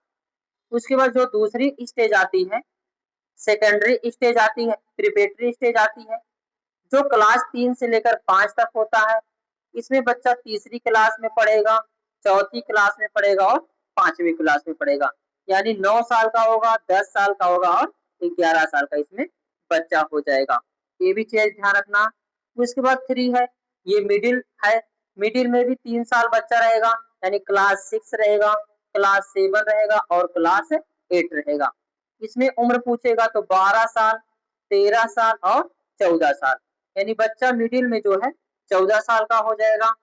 उसके बाद जो दूसरी स्टेज आती है, सेकेंडरी स्टेज आती है, प्रिपरेटरी स्टेज आती है, जो क्लास 3 से लेकर 5 तक होता है। इसमें बच्चा तीसरी क्लास में पढ़ेगा, चौथी क्लास में पढ़ेगा और 5वीं क्लास में पढ़ेगा। यानी 9 साल का होगा, 10 साल का होगा और 11 साल का इसमें बच्चा हो जाएगा। ये भी चीज़ ध्यान रखना। उसके बाद 3 है, ये मिडिल है, मिडिल में भी 3 साल बच्चा रहेगा, यानी क्लास 6 रहेगा, क्लास 7 रहेगा और क्लास 8 रहेगा। इसमें उम्र पूछेगा तो 12 साल, 13 साल और 14 साल, यानी बच्चा मिडिल में जो है 14 साल का हो जाएगा।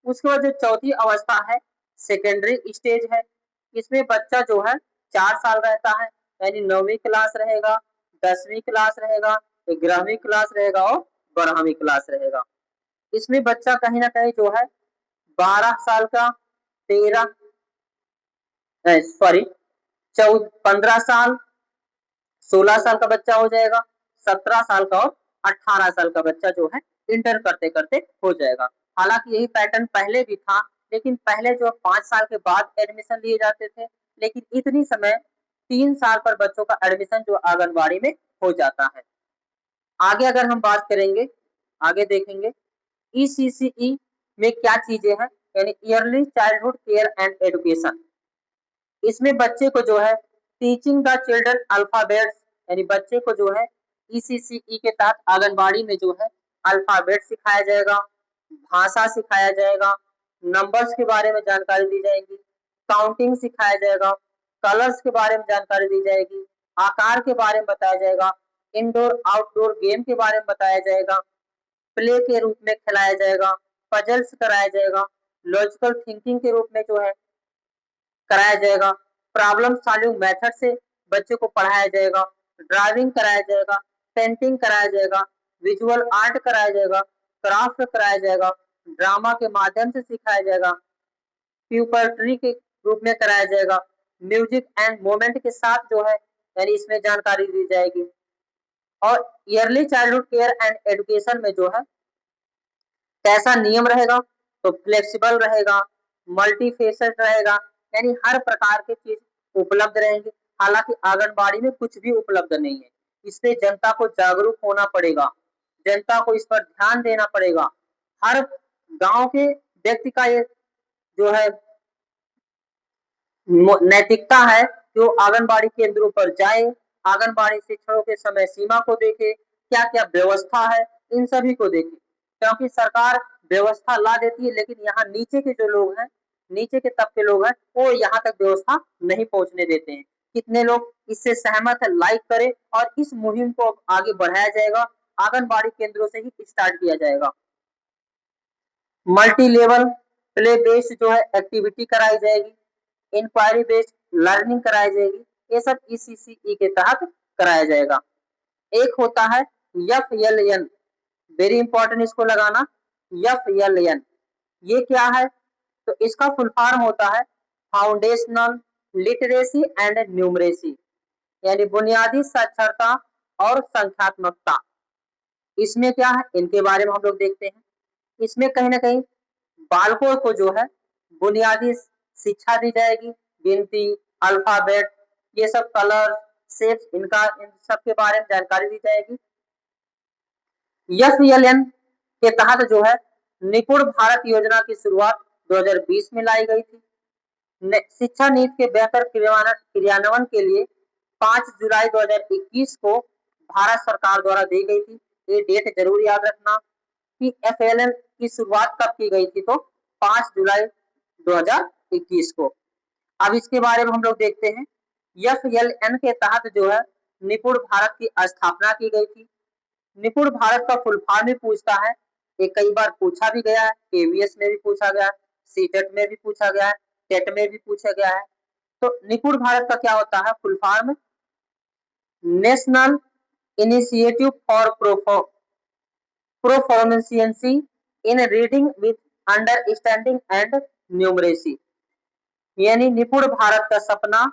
उसके बाद जो चौथी अवस्था है, सेकेंडरी स्टेज है, इसमें बच्चा जो है 4 साल रहता है, यानी 9वीं क्लास रहेगा, 10वीं क्लास रहेगा, 11वीं क्लास रहेगा और 12वीं क्लास रहेगा। इसमें बच्चा कहीं न कहीं जो है 12 साल का, 13 सॉरी 15 साल, 16 साल का बच्चा हो जाएगा, 17 साल का और 18 साल का बच्चा जो है इंटर करते-करते हो जाएगा। हालाँकि यही पैटर्न पहले भी था, लेकिन पहले जो 5 साल के बाद एडमिशन लिए जाते थे, लेकिन इतनी समय 3 साल पर बच्चों का एडमिशन जो आंगनबाड़ी में हो जाता है। आगे अगर हम बात करेंगे, आगे देखेंगे ईसीसीई में क्या चीज़ें हैं, यानी yearly childhood care and education. इसमें बच्चे को जो है टीचिंग द चिल्ड्रन अल्फाबेट्स, यानी बच्चे को जो है ईसीसीई के तहत आंगनबाड़ी में जो है अल्फाबेट सिखाया जाएगा, भाषा सिखाया जाएगा, नंबर्स के बारे में जानकारी दी जाएगी, काउंटिंग सिखाया जाएगा, कलर्स के बारे में जानकारी दी जाएगी, आकार के बारे में बताया जाएगा, इंडोर आउटडोर गेम के बारे में बताया जाएगा, प्ले के रूप में खिलाया जाएगा, पजल्स कराया जाएगा, लॉजिकल थिंकिंग के रूप में जो है कराया जाएगा, प्रॉब्लम सॉल्विंग मेथड से बच्चे को पढ़ाया जाएगा, ड्राइविंग कराया जाएगा, पेंटिंग कराया जाएगा, विजुअल आर्ट कराया जाएगा, क्राफ्ट कराया जाएगा, ड्रामा के माध्यम से सिखाया जाएगा, प्यूबर्टी के रूप में कराया जाएगा, म्यूजिक एंड मोमेंट के साथ जो है यानी इसमें जानकारी दी जाएगी और yearly childhood care and education में जो है कैसा नियम रहेगा, तो फ्लेक्सिबल रहेगा, मल्टीफेसेट रहेगा, यानी हर प्रकार की चीज उपलब्ध रहेंगी। हालाँकि आंगनबाड़ी में कुछ भी उपलब्ध नहीं है। इससे जनता को जागरूक होना पड़ेगा, जनता को इस पर ध्यान देना पड़ेगा। हर गाँव के व्यक्ति का ये जो है नैतिकता है कि वो आंगनबाड़ी केंद्रों पर जाए, आंगनबाड़ी शिक्षकों के समय सीमा को देखे, क्या-क्या व्यवस्था है, इन सभी को देखे। क्योंकि सरकार व्यवस्था ला देती है, लेकिन यहाँ नीचे के जो लोग हैं, नीचे के तबके लोग हैं, वो यहाँ तक व्यवस्था नहीं पहुँचने देते हैं। कितने लोग इससे सहमत है, लाइक करें और इस मुहिम को आगे बढ़ाया जाएगा, आंगनबाड़ी केंद्रों से ही स्टार्ट किया जाएगा। मल्टी लेवल प्ले बेस्ड जो है एक्टिविटी कराई जाएगी, इंक्वायरी बेस्ड लर्निंग कराई जाएगी, ये सब ECCE के तहत कराया जाएगा। एक होता है FLN, वेरी इंपॉर्टेंट इसको लगाना, FLN ये क्या है? तो इसका फुल फॉर्म होता है फाउंडेशनल लिटरेसी एंड न्यूमरेसी, यानी बुनियादी साक्षरता और संख्यात्मकता। इसमें क्या है, इनके बारे में हम लोग देखते हैं। इसमें कहीं ना कहीं बालकों को जो है बुनियादी शिक्षा दी जाएगी, गिनती, अल्फाबेट, ये सब कलर, शेप्स, इनका इन सब के बारे में जानकारी दी जाएगी। FLN के तहत जो है निपुण भारत योजना की शुरुआत 2020 में लाई गई थी। शिक्षा नीति के बेहतर क्रियान्वयन के लिए 5 जुलाई 2021 को भारत सरकार द्वारा दी गई थी। ये डेट जरूर याद रखना कि FLN की शुरुआत कब की गई थी, तो 5 जुलाई 2021 को। अब इसके बारे में हम लोग देखते हैं। FLN के तहत जो है निपुण भारत की स्थापना की गई थी। निपुण भारत का फुल फॉर्म भी पूछता है, ये कई बार पूछा भी गया है, KVS में भी पूछा गया है, सीटेट में भी पूछा गया है, टेट में भी पूछा गया है। तो निपुण भारत का क्या होता है full form? National initiative for proficiency in reading with understanding and numeracy, यानी निपुण भारत का सपना,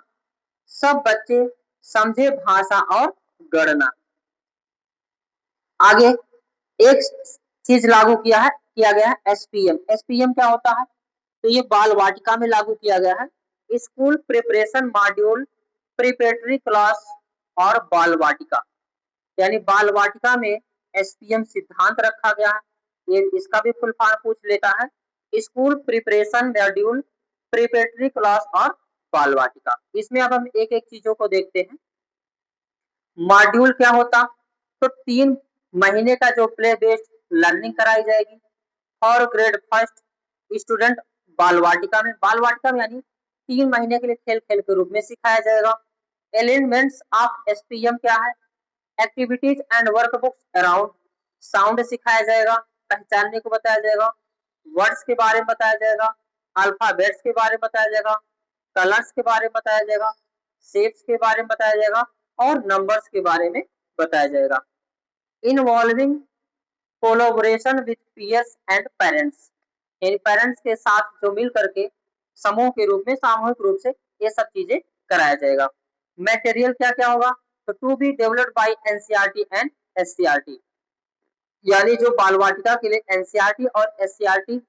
सब बच्चे समझे भाषा और गणना। आगे एक चीज लागू किया गया है SPM। SPM क्या होता है? तो ये बाल वाटिका में लागू किया गया है, school preparation module, preparatory class और बाल वाटिका, यानी बाल वाटिका में SPM सिद्धांत रखा गया है। ये इसका भी फुल फॉर्म पूछ लेता है, school preparation module, preparatory class और बाल वाटिका। इसमें अब हम एक एक चीजों को देखते हैं। मॉड्यूल क्या होता? तो 3 महीने का जो प्ले बेस्ड लर्निंग कराई जाएगी और ग्रेड फर्स्ट स्टूडेंट बाल वाटिका में यानी 3 महीने के लिए खेल खेल के रूप में सिखाया जाएगा। एलिमेंट्स ऑफ SPM क्या है? Activities and workbooks around sound सिखाया जाएगा, पहचानने को बताया जाएगा, वर्ड्स के बारे में बताया जाएगा, अल्फाबेट्स के बारे में बताया जाएगा, कलर्स के बारे में बताया जाएगा, शेप्स के बारे में बताया जाएगा और नंबर्स के बारे में बताया जाएगा। Involving collaboration with peers and parents, यानी पेरेंट्स के साथ जो मिल करके समूह के रूप में, सामूहिक रूप से ये सब चीजें कराया जाएगा। मटेरियल क्या क्या होगा? तो to be developed by NCERT and SCERT, यानी जो बाल वाटिका के लिए NCERT और SCERT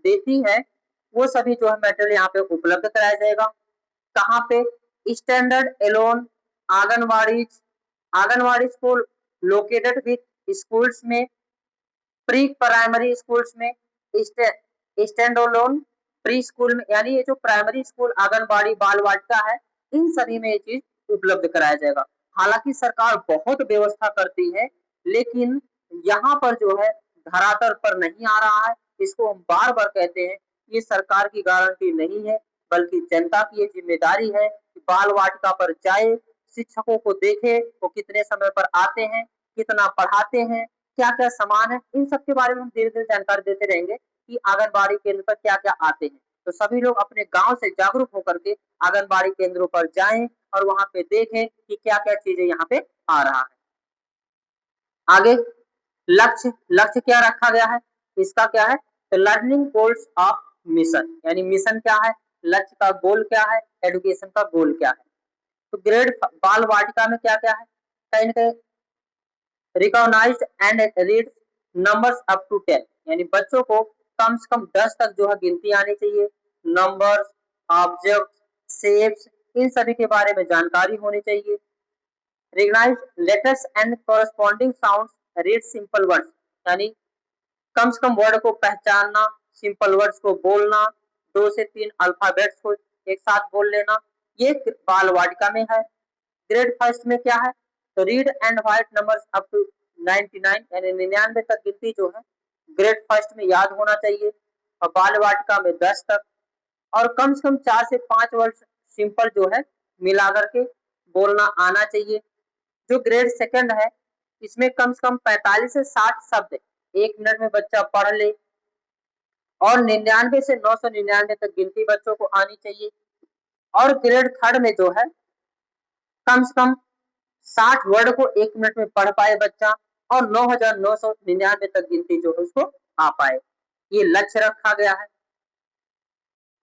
देती है वो सभी जो है मटेरियल यहाँ पे उपलब्ध कराया जाएगा। कहाँ पे? Standard alone anganwadi school located with schools में, प्री प्राइमरी स्कूल्स में, स्टैंड एलोन प्री स्कूल में, यानी ये जो प्राइमरी स्कूल आंगनबाड़ी बाल वाटिका है इन सभी में ये चीज उपलब्ध कराया जाएगा। हालांकि सरकार बहुत व्यवस्था करती है, लेकिन यहाँ पर जो है धरातल पर नहीं आ रहा है। इसको हम बार बार कहते हैं, ये सरकार की गारंटी नहीं है, बल्कि जनता की ये जिम्मेदारी है कि बाल वाटिका पर जाए, शिक्षकों को देखे, वो कितने समय पर आते हैं, कितना पढ़ाते हैं, क्या क्या सामान है, इन सब के बारे में हम धीरे धीरे जानकारी देते रहेंगे कि आंगनबाड़ी केंद्र पर क्या क्या आते हैं। तो सभी लोग अपने गांव से जागरूक होकर के आंगनबाड़ी केंद्रों पर जाएं और वहां पे देखें कि क्या क्या चीजें यहाँ पे आ रहा है। आगे लक्ष्य क्या रखा गया है? इसका क्या है? तो लर्निंग गोल्स ऑफ मिशन, यानी मिशन क्या है, लक्ष्य का गोल क्या है, एजुकेशन का गोल क्या है। तो ग्रेड बाल वाटिका में क्या क्या है? कहीं ना कहीं recognised and read numbers up to 10, यानी बच्चों को कम से कम 10 तक जो है गिनती आनी चाहिए। नंबर्स, ऑब्जेक्ट, शेप्स, इन सभी के बारे में जानकारी होनी चाहिए। Recognise letters and corresponding sounds, read simple words, यानी कम से कम वर्ड को पहचानना, सिंपल वर्ड्स को बोलना, 2 से 3 अल्फाबेट्स को एक साथ बोल लेना, ये बाल वाटिका में है। ग्रेड फर्स्ट में क्या है? तो read and write numbers up to 99, यानी 99 तक गिनती जो है ग्रेड फर्स्ट में याद होना चाहिए, और बाल वाटिका में 10 तक, और कम से कम 4 से 5 वर्ड सिंपल जो है मिला करके बोलना आना चाहिए। जो ग्रेड सेकंड है इसमें कम से कम 45 से 60 शब्द 1 मिनट में बच्चा पढ़ ले, और 99 से 999 तक गिनती बच्चों को आनी चाहिए। और ग्रेड थर्ड में जो है कम से कम 60 वर्ड को 1 मिनट में पढ़ पाए बच्चा और 9,999 तक गिनती जो है उसको आ पाए। ये लक्ष्य रखा गया है।